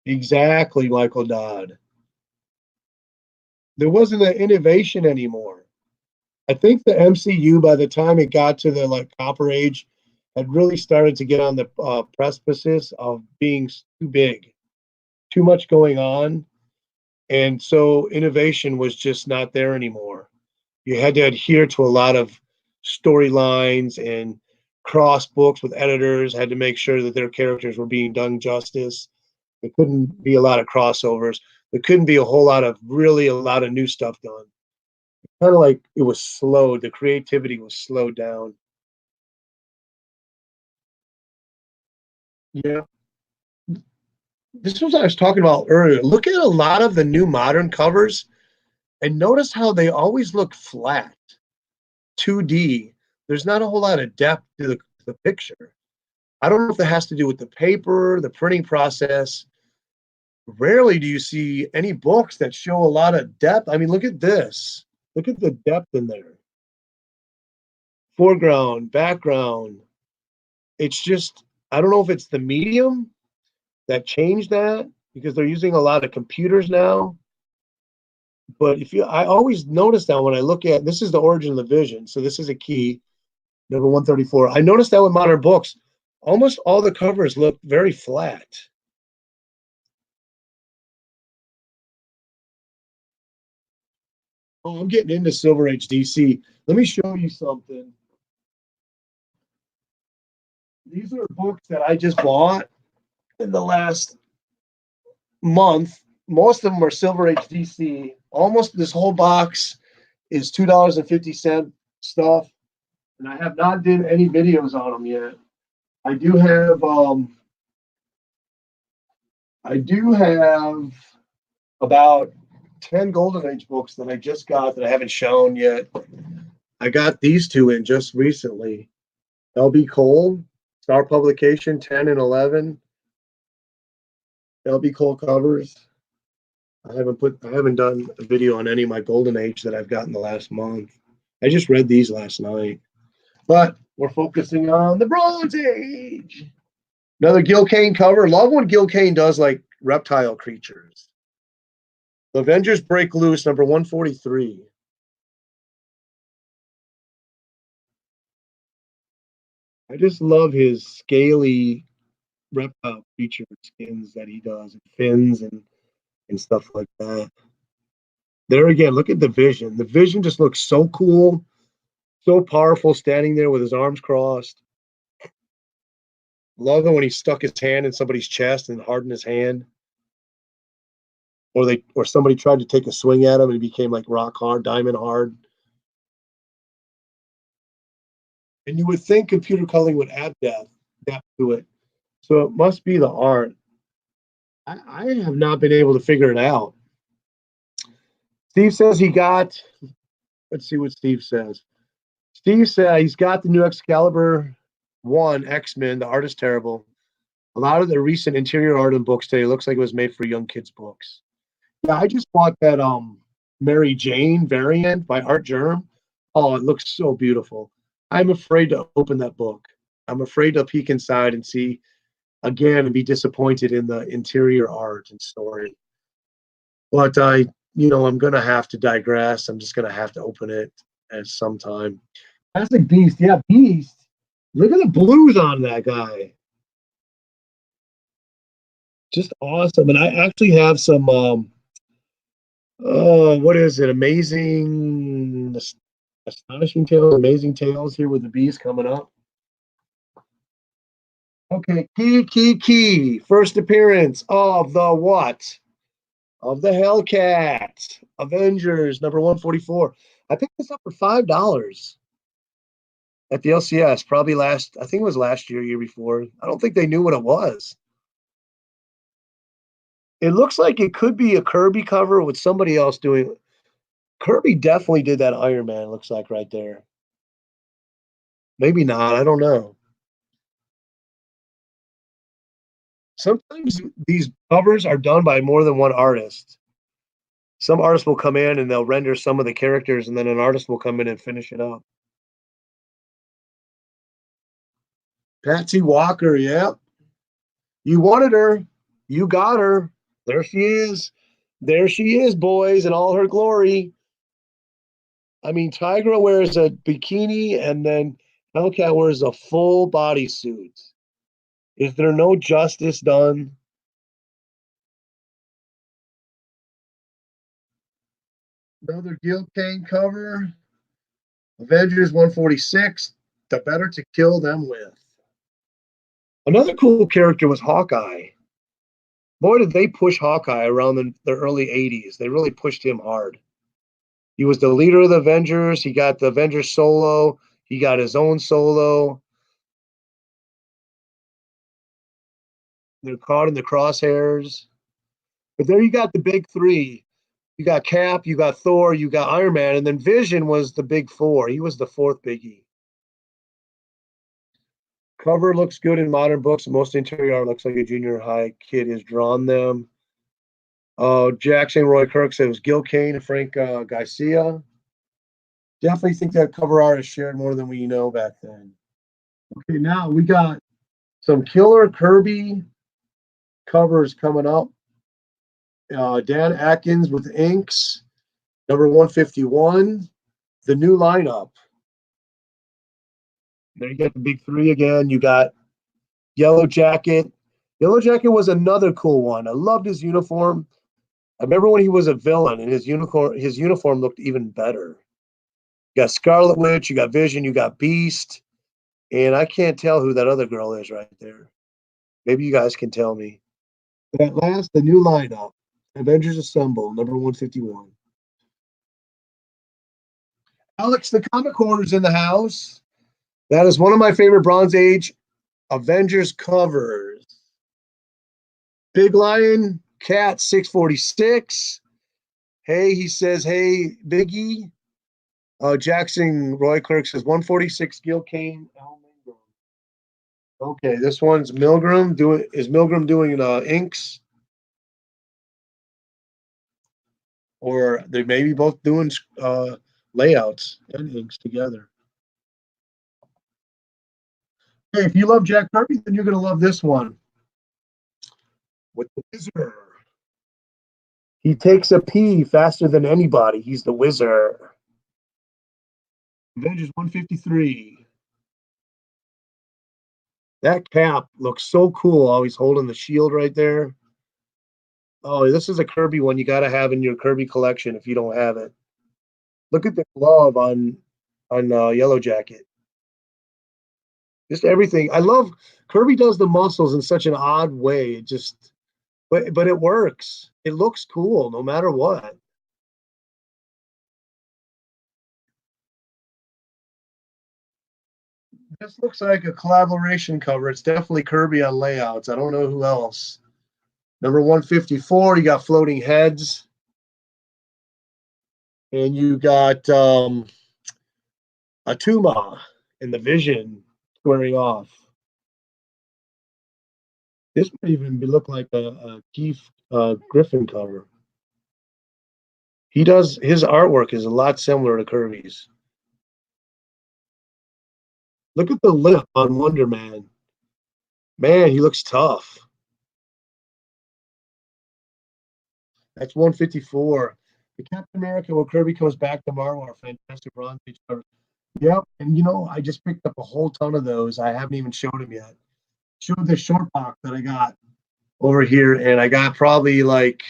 Exactly, Michael Dodd. There wasn't an innovation anymore. I think the MCU, by the time it got to the like Copper Age, had really started to get on the precipice of being too big, too much going on, and so innovation was just not there anymore. You had to adhere to a lot of storylines and cross books with editors, had to make sure that their characters were being done justice. There couldn't be a lot of crossovers. There couldn't be a whole lot of really a lot of new stuff done. Kind of like it was slowed. The creativity was slowed down. Yeah. This was what I was talking about earlier. Look at a lot of the new modern covers and notice how they always look flat, 2D. There's not a whole lot of depth to the picture. I don't know if that has to do with the paper, the printing process. Rarely do you see any books that show a lot of depth. I mean, look at this. Look at the depth in there. Foreground, background. It's just, I don't know if it's the medium that changed that because they're using a lot of computers now. But I always notice that when I look at this is the origin of the vision. So this is a key, number 134. I noticed that with modern books, almost all the covers look very flat. Oh, I'm getting into Silver Age DC. Let me show you something. These are books that I just bought in the last month. Most of them are Silver Age DC. Almost this whole box is $2.50 stuff, and I have not did any videos on them yet. I do have about 10 Golden Age books that I just got that I haven't shown yet. I got these two in just recently. LB Cole, Star Publication 10 and 11. LB Cole covers. I haven't done a video on any of my Golden Age that I've gotten the last month. I just read these last night. But we're focusing on the Bronze Age. Another Gil Kane cover. Love when Gil Kane does like reptile creatures. The Avengers Break Loose, number 143. I just love his scaly reptile creature skins that he does, and fins and stuff like that. There again, look at the vision. The vision just looks so cool, so powerful, standing there with his arms crossed. Love it when he stuck his hand in somebody's chest and hardened his hand. Or somebody tried to take a swing at him and he became like rock hard, diamond hard. And you would think computer coloring would add depth to it. So it must be the art. I have not been able to figure it out. Steve says let's see what Steve says. Steve said he's got the new Excalibur 1 X-Men. The art is terrible. A lot of the recent interior art in books today looks like it was made for young kids' books. Yeah, I just bought that Mary Jane variant by Art Germ. Oh, it looks so beautiful. I'm afraid to open that book. I'm afraid to peek inside and see again and be disappointed in the interior art and story. But I'm gonna have to digress. I'm just gonna have to open it at some time. Classic Beast, yeah, Beast. Look at the blues on that guy. Just awesome. And I actually have some oh, what is it? Astonishing Tales, Amazing Tales here with the Beast coming up. Okay, key. First appearance of the what? Of the Hellcat. Avengers number 144. I picked this up for $5 at the LCS, probably I think it was last year, year before. I don't think they knew what it was. It looks like it could be a Kirby cover with somebody else doing. Kirby definitely did that Iron Man, it looks like right there. Maybe not, I don't know. Sometimes these covers are done by more than one artist. Some artists will come in and they'll render some of the characters, and then an artist will come in and finish it up. Patsy Walker, yeah. You wanted her. You got her. There she is. There she is, boys, in all her glory. I mean, Tigra wears a bikini and then Hellcat wears a full bodysuit. Is there no justice done? Another Gil Kane cover. Avengers 146. The better to kill them with. Another cool character was Hawkeye. Boy, did they push Hawkeye around the early 80s. They really pushed him hard. He was the leader of the Avengers. He got the Avengers solo. He got his own solo. They're caught in the crosshairs. But there you got the big three. You got Cap, you got Thor, you got Iron Man, and then Vision was the big four. He was the fourth biggie. Cover looks good in modern books. Most interior art looks like a junior high kid has drawn them. Jackson Roy Kirk said it was Gil Kane and Frank Garcia. Definitely think that cover art is shared more than we know back then. Okay, now we got some killer Kirby covers coming up. Dan Atkins with inks, number 151. The new lineup. There you got the big three again. You got Yellow Jacket. Yellow Jacket was another cool one. I loved his uniform. I remember when he was a villain and his uniform looked even better. You got Scarlet Witch, you got Vision, you got Beast, and I can't tell who that other girl is right there. Maybe you guys can tell me. But at last, the new lineup. Avengers Assemble, number 151. Alex, the comic hoarder's in the house. That is one of my favorite Bronze Age Avengers covers. Big Lion, Cat 646. Hey, he says, hey, Biggie. Jackson Roy Clark says 146 Gil Kane. Okay, this one's Milgram doing. Is Milgram doing inks, or they may be both doing layouts and inks together? Hey, if you love Jack Kirby, then you're gonna love this one with the Wizard. He takes a pee faster than anybody. He's the Wizard. Avengers 153. That Cap looks so cool. Always holding the shield right there. Oh, this is a Kirby one you got to have in your Kirby collection if you don't have it. Look at the glove on Yellow Jacket. Just everything. I love Kirby does the muscles in such an odd way. It just, but it works. It looks cool no matter what. This looks like a collaboration cover. It's definitely Kirby on layouts. I don't know who else. Number 154, you got floating heads. And you got Atuma and the Vision squaring off. This might even look like a Keith Griffin cover. He does his artwork is a lot similar to Kirby's. Look at the lip on Wonder Man. Man, he looks tough. That's 154. The Captain America when Kirby comes back tomorrow are fantastic Bronze Age covers. Yep, and I just picked up a whole ton of those. I haven't even showed him yet. Showed the short box that I got over here, and I got probably like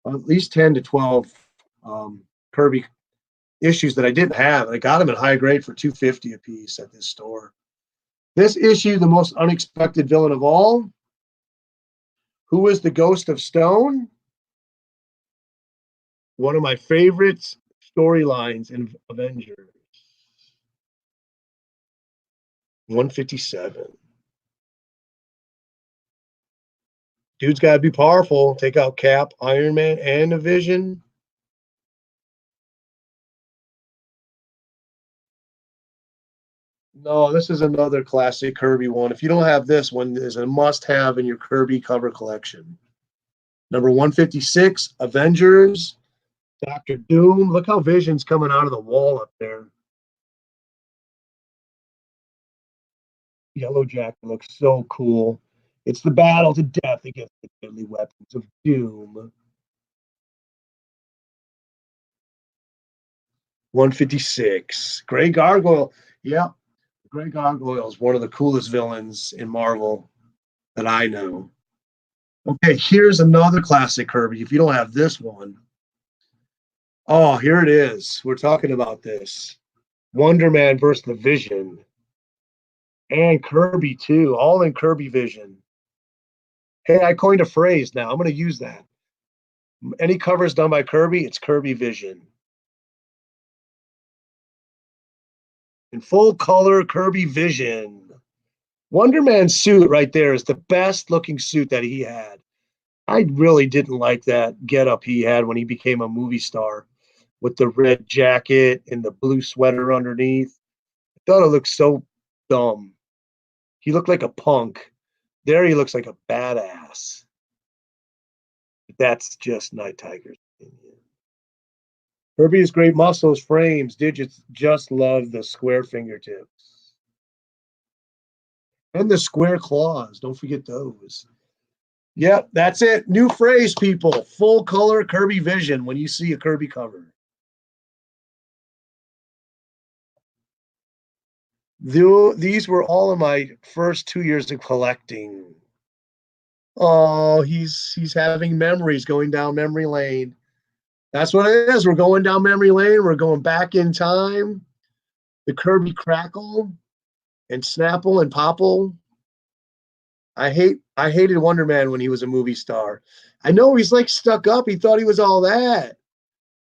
at least 10 to 12 Kirby issues that I didn't have. I got them in high grade for 250 a piece at this store. This issue, the most unexpected villain of all. Who is the Ghost of Stone? One of my favorite storylines in Avengers. 157. Dude's got to be powerful. Take out Cap, Iron Man, and a Vision. No, this is another classic Kirby one. If you don't have this one, it's a must-have in your Kirby cover collection. Number 156, Avengers, Doctor Doom. Look how Vision's coming out of the wall up there. Yellow Jacket looks so cool. It's the battle to death against the deadly weapons of doom. 156. Grey Gargoyle. Yep. Grey Gargoyle is one of the coolest villains in Marvel that I know. Okay, here's another classic Kirby. If you don't have this one. Oh, here it is. We're talking about this. Wonder Man versus the Vision. And Kirby, too. All in Kirby Vision. Hey, I coined a phrase now. I'm going to use that. Any covers done by Kirby, it's Kirby Vision. In full color, Kirby Vision. Wonder Man's suit right there is the best looking suit that he had. I really didn't like that getup he had when he became a movie star with the red jacket and the blue sweater underneath. I thought it looked so dumb. He looked like a punk. There he looks like a badass. That's just Nighttiger's opinion. Kirby's great muscles, frames, digits, just love the square fingertips. And the square claws. Don't forget those. Yep, that's it. New phrase, people. Full color Kirby Vision when you see a Kirby cover. These were all of my first 2 years of collecting. Oh, he's having memories going down memory lane. That's what it is. We're going down memory lane. We're going back in time. The Kirby Crackle and Snapple and Popple. I hated Wonder Man when he was a movie star. I know he's like stuck up. He thought he was all that.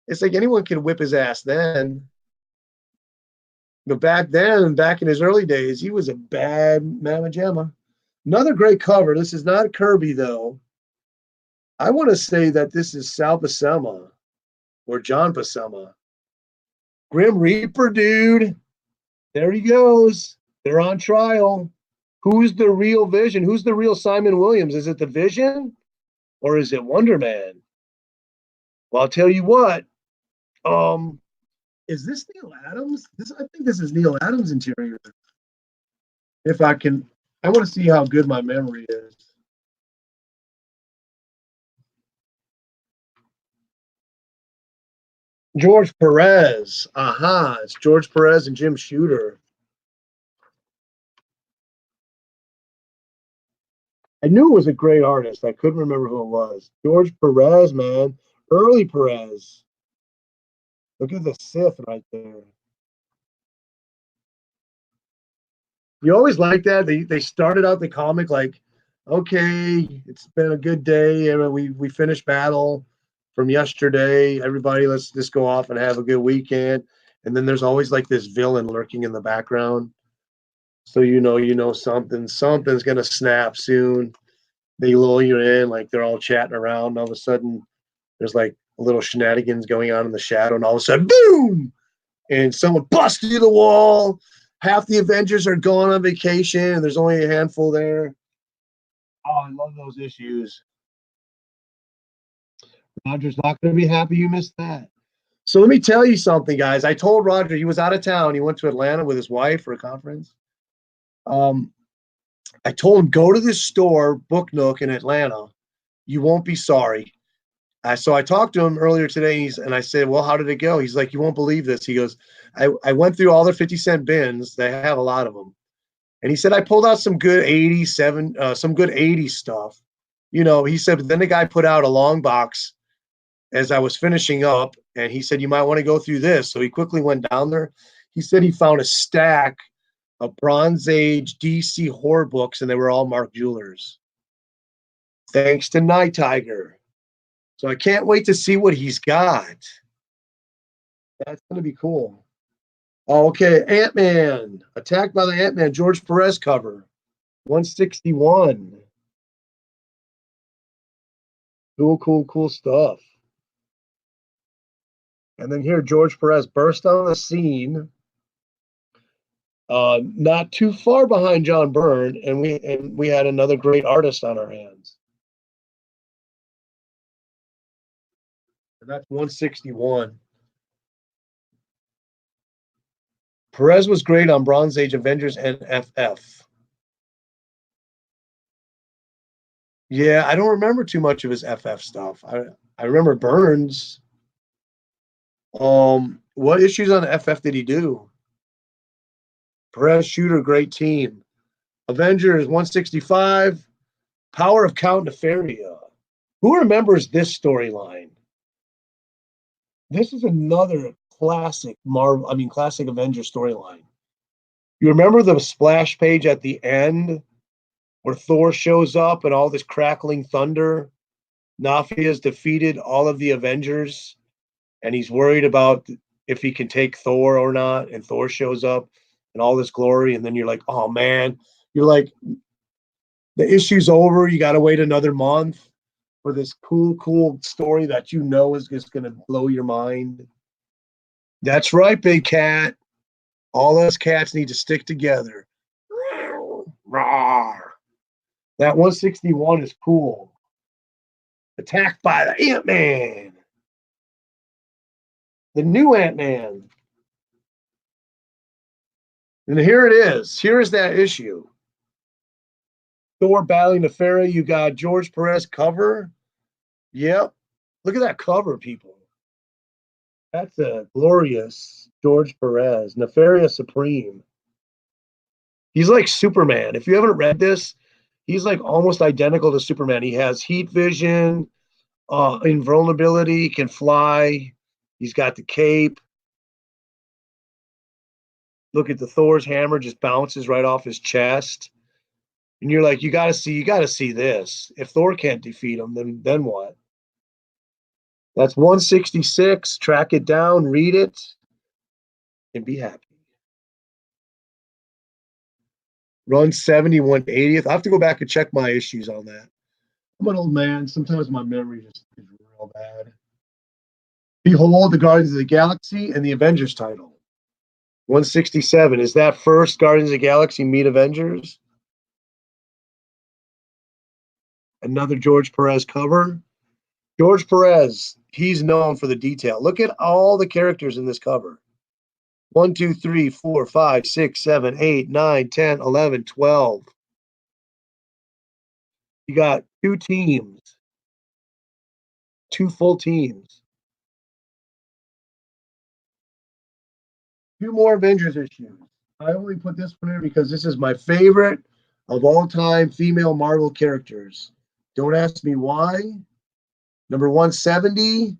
It's like anyone can whip his ass then. But back then, back in his early days, he was a bad mamma jamma. Another great cover. This is not Kirby, though. I want to say that this is Sal Buscema or John Buscema. Grim Reaper, dude. There he goes. They're on trial. Who's the real Vision? Who's the real Simon Williams? Is it the Vision or is it Wonder Man? Well, I'll tell you what. Is this Neil Adams? I think this is Neil Adams' interior. If I can, I want to see how good my memory is. George Perez. Aha, it's George Perez and Jim Shooter. I knew it was a great artist. I couldn't remember who it was. George Perez, man. Early Perez. Look at the Sith right there. You always like that. They started out the comic like, okay, it's been a good day. And we finished battle from yesterday. Everybody, let's just go off and have a good weekend. And then there's always like this villain lurking in the background. So something's gonna snap soon. They lure you in, like they're all chatting around. And all of a sudden, there's like a little shenanigans going on in the shadow, and all of a sudden, boom! And someone busts through the wall. Half the Avengers are gone on vacation, and there's only a handful there. Oh, I love those issues. Roger's not going to be happy you missed that. So let me tell you something, guys. I told Roger he was out of town. He went to Atlanta with his wife for a conference. Um, I told him go to this store, Book Nook in Atlanta. You won't be sorry. So I talked to him earlier today, and I said, "Well, how did it go?" He's like, "You won't believe this." He goes, "I went through all the 50-cent bins. They have a lot of them." And he said, "I pulled out some good 87, some good 80s stuff." He said, but then the guy put out a long box as I was finishing up, and he said, "You might want to go through this." So he quickly went down there. He said he found a stack of Bronze Age DC horror books, and they were all Mark Jewelers. Thanks to Nighttiger. So I can't wait to see what he's got. That's going to be cool. Oh, okay, Ant-Man. Attacked by the Ant-Man, George Perez cover. 161. Cool stuff. And then here, George Perez burst on the scene, not too far behind John Byrne, and we had another great artist on our hands. And that's 161. Perez was great on Bronze Age Avengers and FF. Yeah, I don't remember too much of his FF stuff. I remember Burns. What issues on FF did he do? Perez Shooter, great team. Avengers 165, Power of Count Nefaria. Who remembers this storyline? This is another classic classic Avenger storyline. You remember the splash page at the end where Thor shows up and all this crackling thunder? Nafi has defeated all of the Avengers, and he's worried about if he can take Thor or not. And Thor shows up and all this glory, and then you're like, oh man, you're like, the issue's over. You got to wait another month for this cool story that is just going to blow your mind. That's right, big cat. All us cats need to stick together. Rawr. That 161 is cool. Attacked by the Ant-Man. The new Ant-Man. And here it is. Here is that issue. Thor battling the Fairy. You got George Perez cover. Yep. Look at that cover, people. That's a glorious George Perez. Nefaria Supreme. He's like Superman. If you haven't read this, he's like almost identical to Superman. He has heat vision, invulnerability, can fly. He's got the cape. Look at the Thor's hammer just bounces right off his chest. And you're like, you gotta see this. If Thor can't defeat him, then what? That's 166. Track it down, read it, and be happy. Run 71 80th. I have to go back and check my issues on that. I'm an old man. Sometimes my memory just is real bad. Behold the Guardians of the Galaxy and the Avengers title. 167. Is that first Guardians of the Galaxy meet Avengers? Another George Perez cover. George Perez, he's known for the detail. Look at all the characters in this cover. 1, 2, 3, 4, 5, 6, 7, 8, 9, 10, 11, 12. You got two teams, two full teams. Two more Avengers issues. I only put this one in because this is my favorite of all time female Marvel characters. Don't ask me why. Number 170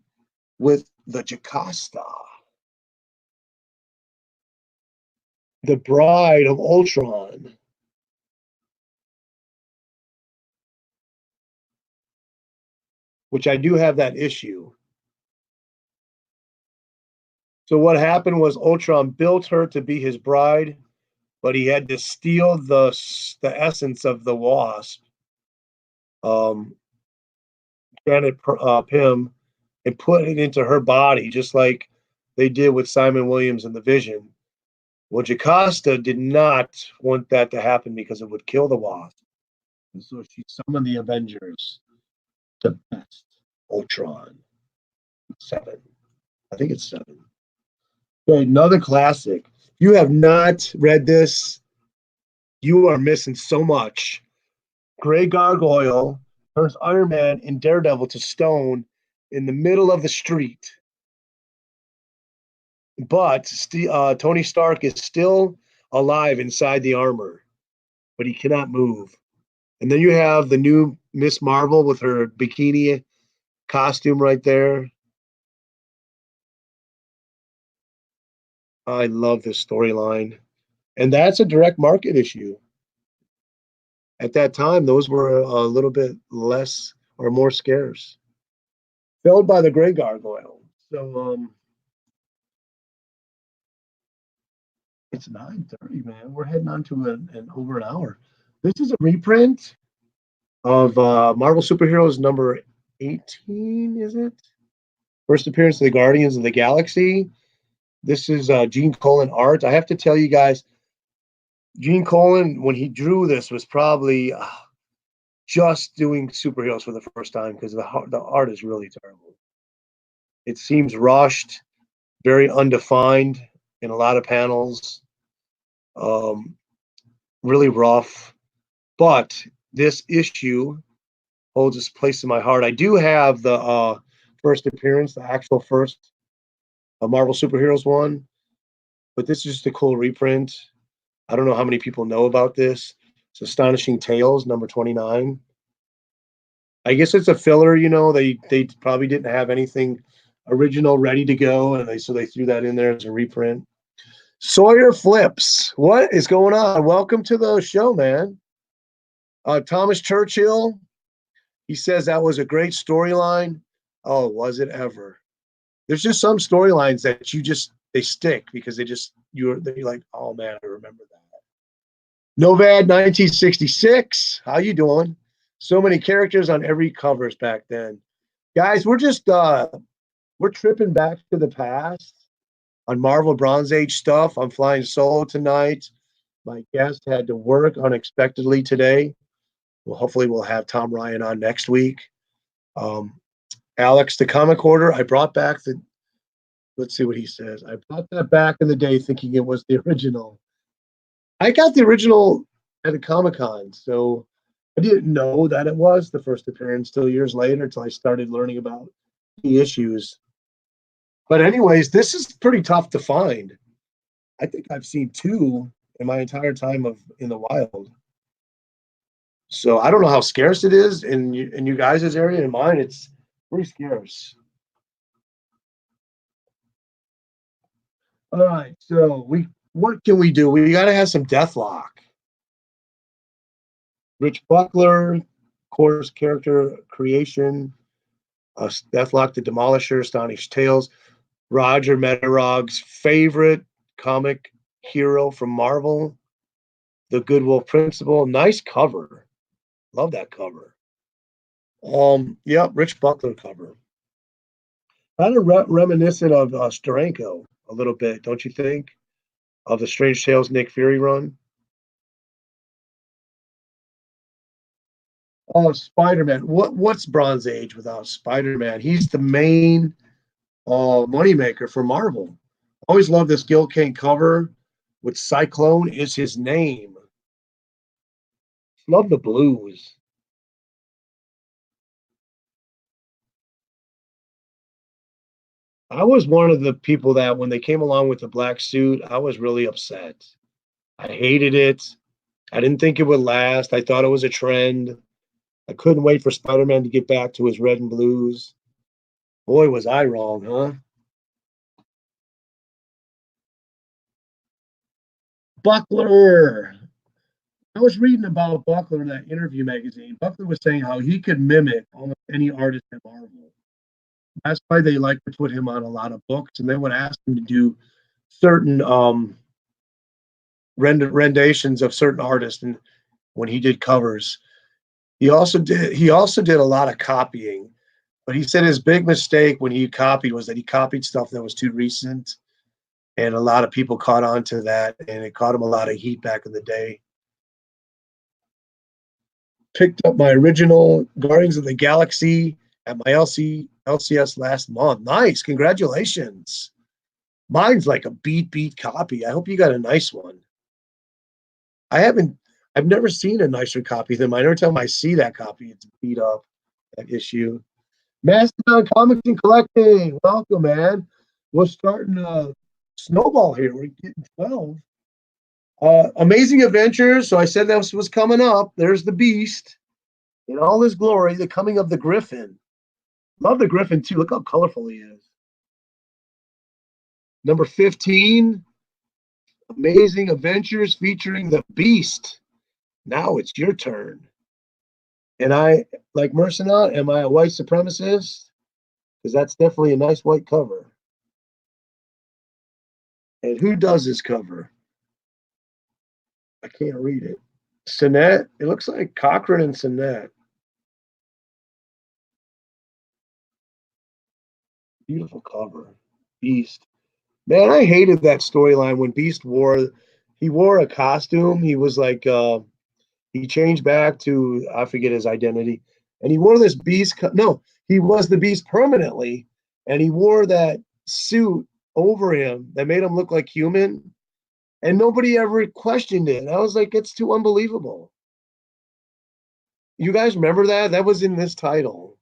with the Jocasta, the bride of Ultron. Which I do have that issue. So what happened was Ultron built her to be his bride, but he had to steal the essence of the Wasp, Janet Pym, and put it into her body, just like they did with Simon Williams and the Vision. Well, Jocasta did not want that to happen because it would kill the Wasp. And so she summoned the Avengers to best Ultron 7. I think it's 7. Okay, another classic. If you have not read this, you are missing so much. Gray Gargoyle turns Iron Man and Daredevil to stone in the middle of the street. But Tony Stark is still alive inside the armor, but he cannot move. And then you have the new Miss Marvel with her bikini costume right there. I love this storyline. And that's a direct market issue. At that time, those were a little bit less or more scarce. Filled by the Gray Gargoyle. So it's 9:30, man. We're heading on to an over an hour. This is a reprint of Marvel Superheroes number 18, is it? First appearance of the Guardians of the Galaxy. This is Gene Colan art. I have to tell you guys, Gene Colan, when he drew this, was probably just doing superheroes for the first time because the art is really terrible. It seems rushed, very undefined in a lot of panels, really rough. But this issue holds its place in my heart. I do have the first appearance, the actual first Marvel Superheroes one, but this is just a cool reprint. I don't know how many people know about this. It's Astonishing Tales, number 29. I guess it's a filler, they probably didn't have anything original ready to go, and so they threw that in there as a reprint. Sawyer Flips, what is going on? Welcome to the show, man. Thomas Churchill, he says that was a great storyline. Oh, was it ever? There's just some storylines that they stick because you're like, oh man, I remember that. Novad 1966. How you doing? So many characters on every covers back then. Guys, we're tripping back to the past on Marvel Bronze Age stuff. I'm flying solo tonight. My guest had to work unexpectedly today. Well, hopefully we'll have Tom Ryan on next week. Alex, the comic order, I brought back let's see what he says. I brought that back in the day thinking it was the original. I got the original at a Comic-Con, so I didn't know that it was the first appearance till years later, until I started learning about the issues. But anyways, this is pretty tough to find. I think I've seen 2 in my entire time in the wild. So I don't know how scarce it is in you guys' area. In mine, it's pretty scarce. All right, so what can we do? We got to have some Deathlock. Rich Buckler, of course, character creation. Deathlock the Demolisher, Astonished Tales. Roger Medarog's favorite comic hero from Marvel, the Goodwill Principle. Nice cover. Love that cover. Yeah, Rich Buckler cover. Kind of reminiscent of Steranko a little bit, don't you think? Of the Strange Tales Nick Fury run. Oh, Spider-Man. What's Bronze Age without Spider-Man? He's the main moneymaker for Marvel. Always love this Gil Kane cover with Cyclone is his name. Love the blues. I was one of the people that when they came along with the black suit, I was really upset. I hated it. I didn't think it would last. I thought it was a trend. I couldn't wait for Spider-Man to get back to his red and blues. Boy, was I wrong, huh? Buckler. I was reading about Buckler in that interview magazine. Buckler was saying how he could mimic almost any artist at Marvel. That's why they like to put him on a lot of books, and they would ask him to do certain renditions of certain artists. And when he did covers, he also did a lot of copying. But he said his big mistake when he copied was that he copied stuff that was too recent, and a lot of people caught on to that, and it caught him a lot of heat back in the day. Picked up my original Guardians of the Galaxy at my LCS last month. Nice. Congratulations. Mine's like a beat copy. I hope you got a nice one. I haven't, I've never seen a nicer copy than mine. Every time I see that copy, it's beat up, that issue. Mastodon Comics and Collecting. Welcome, man. We're starting a snowball here. We're getting 12. Amazing Adventures. So I said that was coming up. There's the Beast in all his glory, the coming of the Griffin. Love the Griffin, too. Look how colorful he is. Number 15, Amazing Adventures featuring the Beast. Now it's your turn. And I, like Mercenaut, am I a white supremacist? Because that's definitely a nice white cover. And who does this cover? I can't read it. Sinet. It looks like Cochran and Sinet. Beautiful cover. Beast. Man, I hated that storyline when Beast wore a costume. He was like he changed back to I forget his identity. And he wore this no, he was the Beast permanently, and he wore that suit over him that made him look like human, and nobody ever questioned it. I was like, it's too unbelievable. You guys remember that? That was in this title.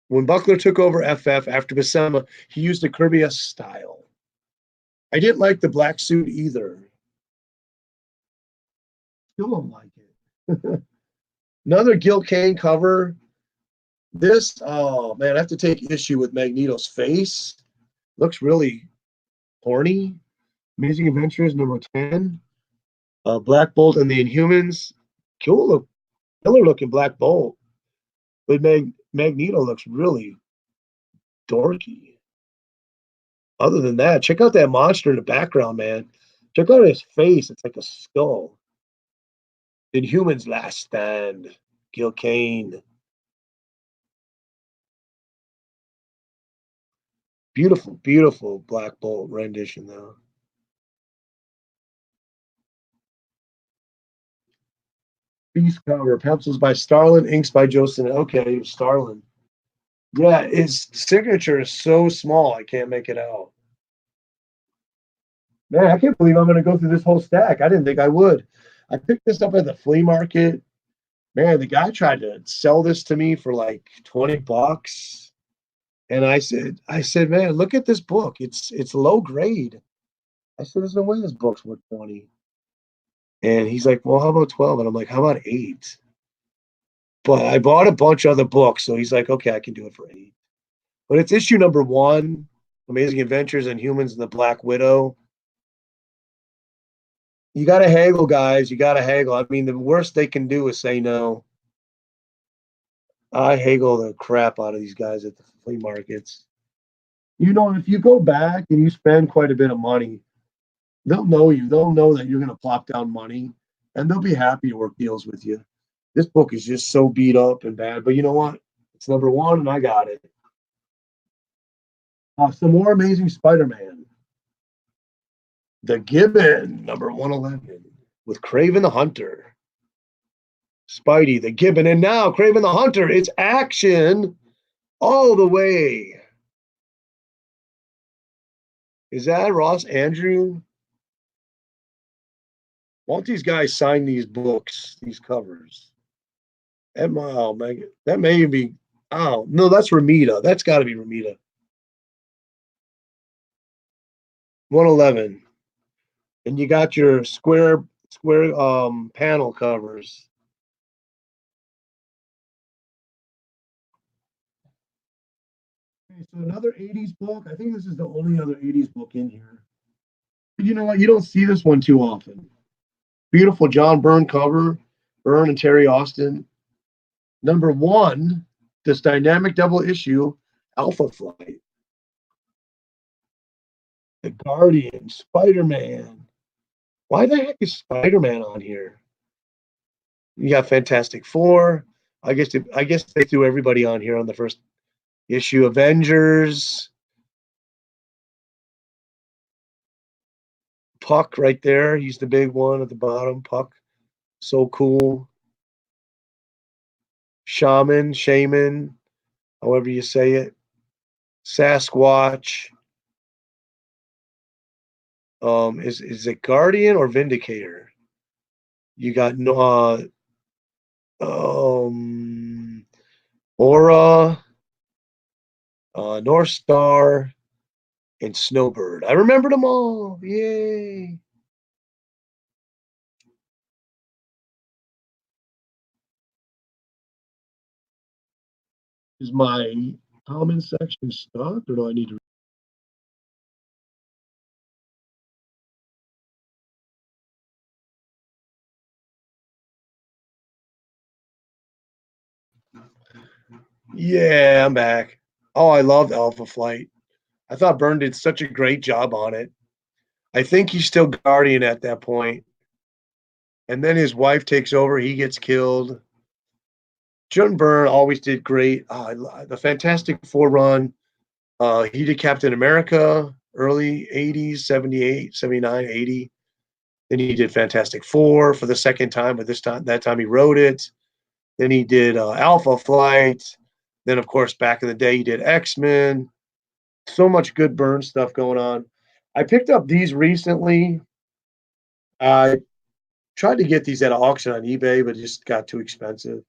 When Buckler took over FF after Buscema, he used a Kirby-esque style. I didn't like the black suit either. Still don't like it. Another Gil Kane cover. This, oh man, I have to take issue with Magneto's face. Looks really horny. Amazing Adventures number 10. Black Bolt and the Inhumans. Killer looking Black Bolt. But Magneto looks really dorky. Other than that, check out that monster in the background, man. Check out his face. It's like a skull. Inhumans Last Stand. Gil Kane. Beautiful, beautiful Black Bolt rendition, though. Beast cover. Pencils by Starlin. Inks by Joseph. Okay, Starlin. Yeah, his signature is so small, I can't make it out. Man, I can't believe I'm going to go through this whole stack. I didn't think I would. I picked this up at the flea market. Man, the guy tried to sell this to me for like $20. And I said, man, look at this book. It's low grade. I said, there's no way this book's worth 20. And he's like, well, how about 12? And I'm like, how about 8? But I bought a bunch of other books, so he's like, okay, I can do it for 8. But it's issue number 1, Amazing Adventures and Humans and the Black Widow. You got to haggle, guys. You got to haggle. I mean, the worst they can do is say no. I haggle the crap out of these guys at the flea markets. You know, if you go back and you spend quite a bit of money, they'll know you. They'll know that you're going to plop down money, and they'll be happy to work deals with you. This book is just so beat up and bad, but you know what? It's number 1, and I got it. Some more Amazing Spider-Man. The Gibbon, number 111, with Craven the Hunter. Spidey, the Gibbon, and now Craven the Hunter. It's action all the way. Is that Ross Andrew? Won't these guys sign these books, these covers? That may be. Oh no, that's Ramita. That's got to be Ramita. 111, and you got your square panel covers. Okay, so another 80s book. I think this is the only other 80s book in here. But you know what? You don't see this one too often. Beautiful John Byrne cover. Byrne and Terry Austin. Number 1, this dynamic double issue, Alpha Flight. The Guardian, Spider-Man. Why the heck is Spider-Man on here? You got Fantastic Four. I guess they threw everybody on here on the first issue. Avengers. Puck right there. He's the big one at the bottom. Puck. So cool. Shaman, however you say it, Sasquatch. Is it Guardian or Vindicator? You got um Aura, North Star, and Snowbird. I remembered them all. Yay! Is my comment section stuck, or do I need to? Yeah, I'm back. Oh, I loved Alpha Flight. I thought Byrne did such a great job on it. I think he's still Guardian at that point. And then his wife takes over. He gets killed. John Byrne always did great. The Fantastic Four run. He did Captain America early 80s, 78, 79, 80. Then he did Fantastic Four for the second time, but that time he wrote it. Then he did Alpha Flight. Then, of course, back in the day, he did X-Men. So much good Byrne stuff going on. I picked up these recently. I tried to get these at an auction on eBay, but it just got too expensive.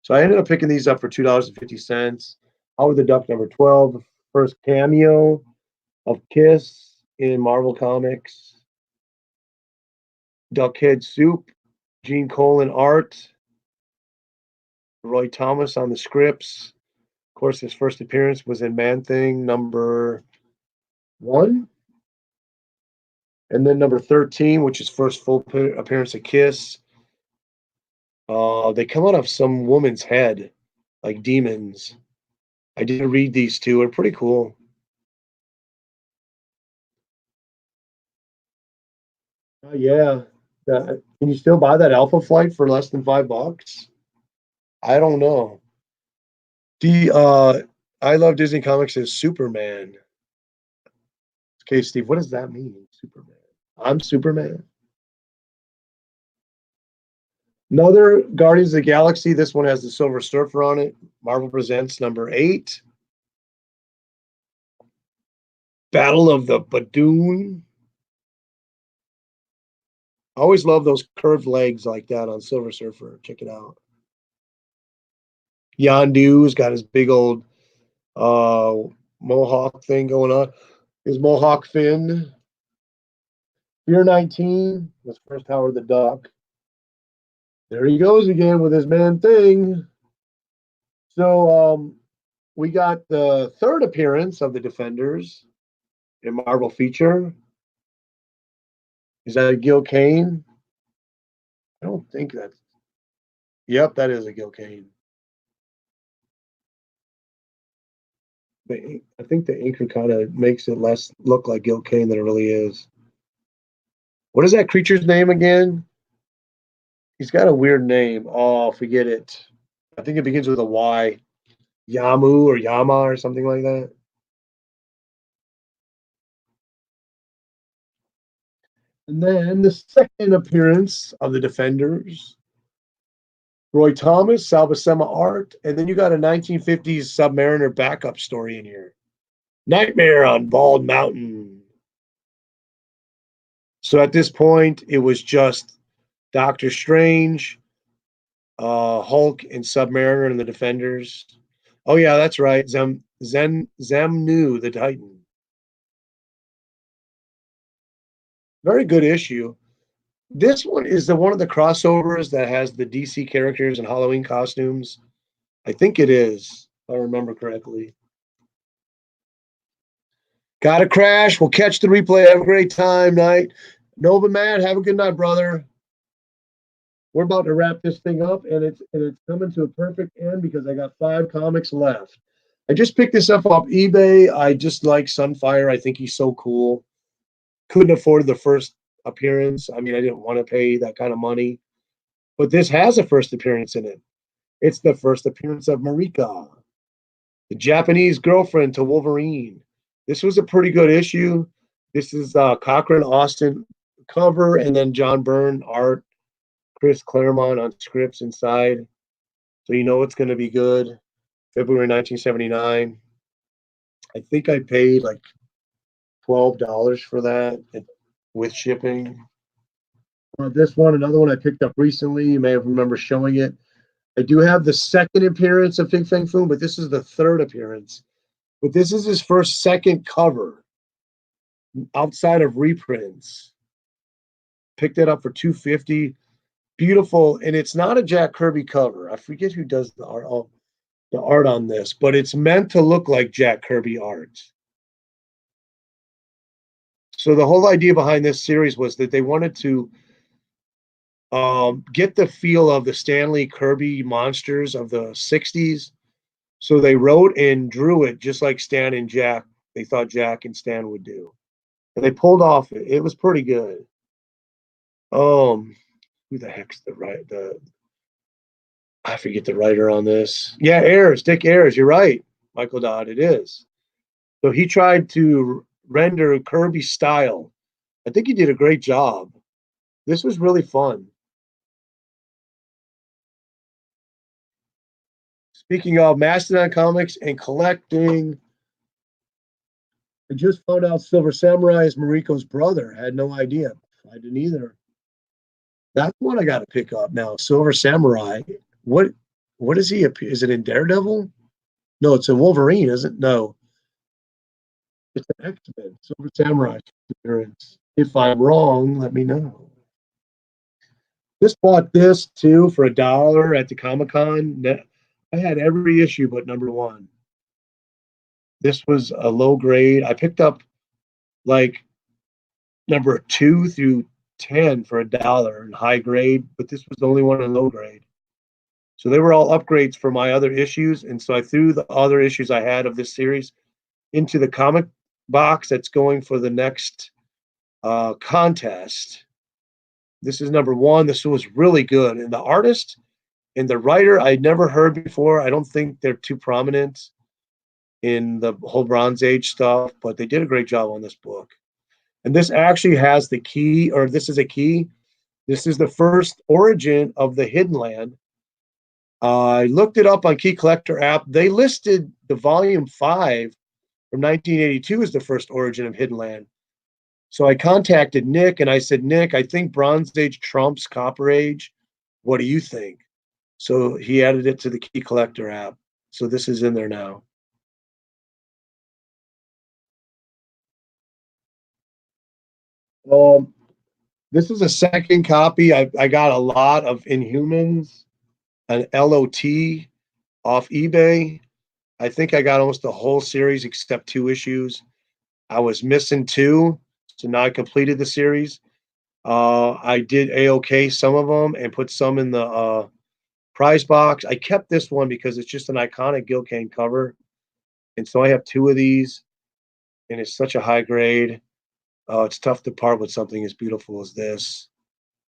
So I ended up picking these up for $2.50. Howard the Duck number 12, the first cameo of Kiss in Marvel Comics. Duckhead Soup, Gene Colan art, Roy Thomas on the scripts. Of course, his first appearance was in Man Thing number 1. And then number 13, which is first full appearance of Kiss. They come out of some woman's head, like demons. I did read these two. They're pretty cool. Yeah. Can you still buy that Alpha Flight for less than $5? I don't know. The I love Disney Comics as Superman. Okay, Steve, what does that mean? Superman. I'm Superman. Another Guardians of the Galaxy. This one has the Silver Surfer on it. Marvel Presents number 8. Battle of the Badoon. I always love those curved legs like that on Silver Surfer. Check it out. Yondu's got his big old uh, mohawk thing going on. His mohawk fin. Fear 19 was first Howard the Duck. There he goes again with his man thing. So we got the third appearance of the Defenders in Marvel feature. Is that a Gil Kane? I don't think that's. Yep, that is a Gil Kane. I think the inker kind of makes it less look like Gil Kane than it really is. What is that creature's name again? He's got a weird name. Oh, forget it. I think it begins with a Y. Yamu or Yama or something like that. And then the second appearance of the Defenders, Roy Thomas, Sal Buscema art, and then you got a 1950s Submariner backup story in here. Nightmare on Bald Mountain. So at this point, it was just Doctor Strange, Hulk, and Submariner and the Defenders. Oh yeah, that's right. Zemnu, the Titan. Very good issue. This one is the one of the crossovers that has the DC characters and Halloween costumes. I think it is, if I remember correctly. Gotta crash. We'll catch the replay. Have a great time, night. Nova Matt, have a good night, brother. We're about to wrap this thing up, and it's coming to a perfect end because I got 5 comics left. I just picked this up off eBay. I just like Sunfire. I think he's so cool. Couldn't afford the first appearance. I mean, I didn't want to pay that kind of money. But this has a first appearance in it. It's the first appearance of Marika, the Japanese girlfriend to Wolverine. This was a pretty good issue. This is Cochran Austin cover, and then John Byrne art, Chris Claremont on scripts inside. So you know it's going to be good. February 1979. I think I paid like $12 for that with shipping. This one, another one I picked up recently. You may have remember showing it. I do have the second appearance of Fing Fang Foom, but this is the third appearance. But this is his second cover outside of reprints. Picked it up for $250. Beautiful, and it's not a Jack Kirby cover. I forget who does the art on this, but it's meant to look like Jack Kirby art. So the whole idea behind this series was that they wanted to get the feel of the Stanley Kirby monsters of the 60s. So they wrote and drew it just like Stan and Jack, they thought Jack and Stan would do. And they pulled off it. It was pretty good. Who the heck's I forget the writer on this. Yeah, Ayers, Dick Ayers, you're right, Michael Dodd, it is. So he tried to render Kirby style. I think he did a great job. This was really fun. Speaking of Mastodon Comics and collecting, I just found out Silver Samurai is Mariko's brother. I had no idea. I didn't either. That's one I got to pick up now. Silver Samurai. What is he? Is it in Daredevil? No, it's in Wolverine, isn't it? No, it's an X-Men. Silver Samurai appearance. If I'm wrong, let me know. Just bought this too for $1 at the Comic-Con. I had every issue but #1. This was a low grade. I picked up like number 2 through 10 for $1 in high grade, but this was the only one in low grade. So they were all upgrades for my other issues, and so I threw the other issues I had of this series into the comic box that's going for the next contest. This is #1. This was really good, and the artist and the writer I'd never heard before. I don't think they're too prominent in the whole Bronze Age stuff, but they did a great job on this book. And this actually has the key, or this is a key. This is the first origin of the Hidden Land. I looked it up on Key Collector app. They listed the volume 5 from 1982 as the first origin of Hidden Land. So I contacted Nick and I said, Nick, I think Bronze Age trumps Copper Age. What do you think? So he added it to the Key Collector app. So this is in there now. This is a second copy. I got a lot of Inhumans, an LOT off eBay. I think I got almost the whole series except 2 issues. I was missing 2, so now I completed the series. I did A-OK some of them and put some in the prize box. I kept this one because it's just an iconic Gil Kane cover. And so I have 2 of these, and it's such a high grade. It's tough to part with something as beautiful as this.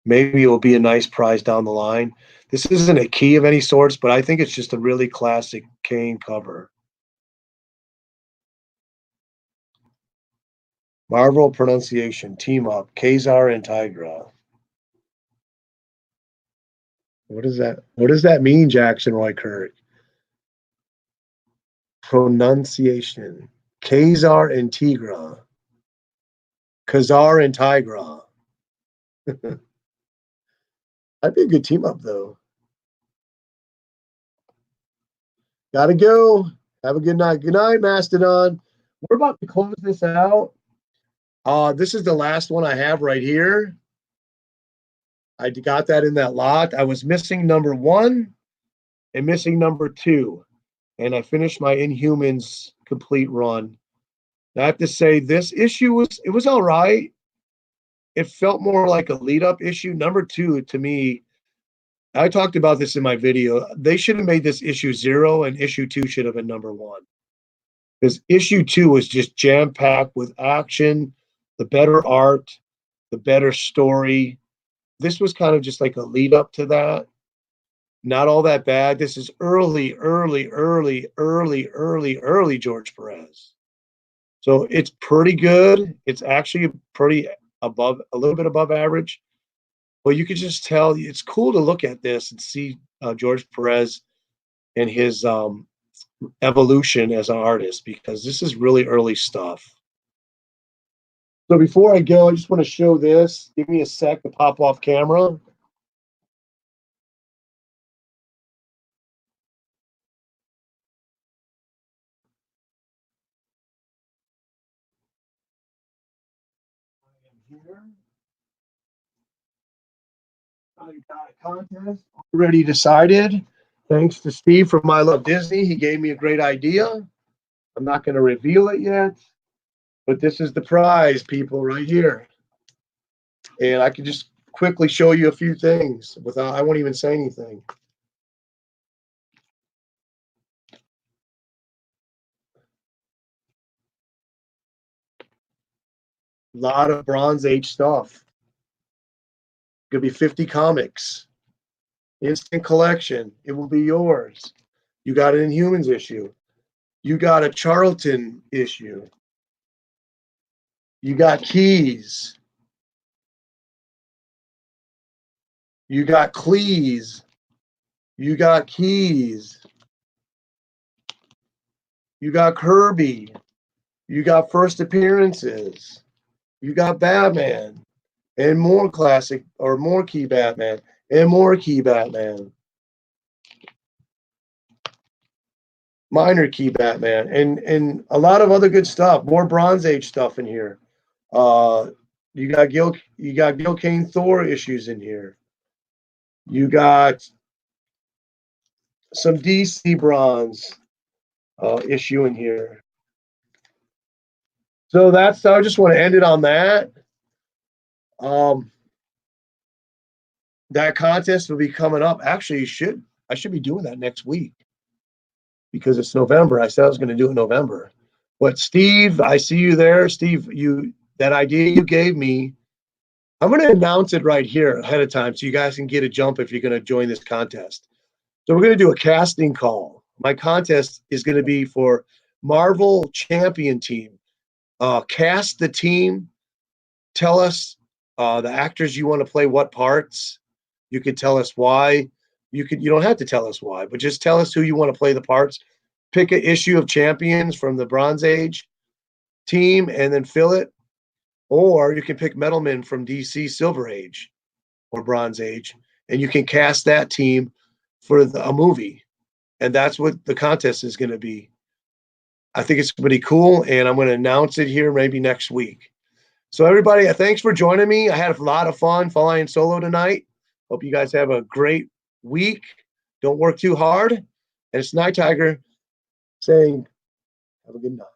Maybe it will be a nice prize down the line. This isn't a key of any sorts, but I think it's just a really classic Kane cover. Marvel pronunciation, team up, Kazar and Tigra. What does that mean, Jackson Roy Kirk? Pronunciation. Kazar and Tigra. Kazar and Tigra. That'd be a good team up, though. Gotta go. Have a good night. Good night, Mastodon. We're about to close this out. This is the last one I have right here. I got that in that lot. I was missing #1 and missing #2. And I finished my Inhumans complete run. I have to say, this issue was all right. It felt more like a lead-up issue. #2, to me, I talked about this in my video. They should have made this issue 0, and issue 2 should have been #1. Because issue 2 was just jam-packed with action, the better art, the better story. This was kind of just like a lead-up to that. Not all that bad. This is early George Perez. So it's pretty good. It's actually pretty a little bit above average. But you could just tell it's cool to look at this and see George Perez and his evolution as an artist, because this is really early stuff. So before I go, I just want to show this. Give me a sec to pop off camera. Here. I got a contest already decided. Thanks to Steve from I Love Disney. He gave me a great idea. I'm not going to reveal it yet, but this is the prize, people, right here. And I can just quickly show you a few things without, I won't even say anything. A lot of Bronze Age stuff. Could be 50 comics. Instant collection. It will be yours. You got an Inhumans issue. You got a Charlton issue. You got Keys. You got Cleese. You got Keys. You got Kirby. You got first appearances. You got Batman. And more classic or more key Batman. And more key Batman. Minor key Batman. And a lot of other good stuff. More Bronze Age stuff in here. You got Gil Kane Thor issues in here. You got some DC Bronze issue in here. So that's, I just want to end it on that. That contest will be coming up. Actually, I should be doing that next week because it's November. I said I was going to do it in November. But Steve, I see you there. Steve, that idea you gave me, I'm going to announce it right here ahead of time so you guys can get a jump if you're going to join this contest. So we're going to do a casting call. My contest is going to be for Marvel Champion Team. Cast the team. Tell us the actors you want to play what parts. You could tell us why. You don't have to tell us why, but just tell us who you want to play the parts. Pick an issue of Champions from the Bronze Age team and then fill it. Or you can pick Metalman from DC Silver Age or Bronze Age, and you can cast that team for a movie. And that's what the contest is going to be. I think it's pretty cool, and I'm going to announce it here maybe next week. So everybody, thanks for joining me. I had a lot of fun flying solo tonight. Hope you guys have a great week. Don't work too hard. And it's Nighttiger saying, have a good night.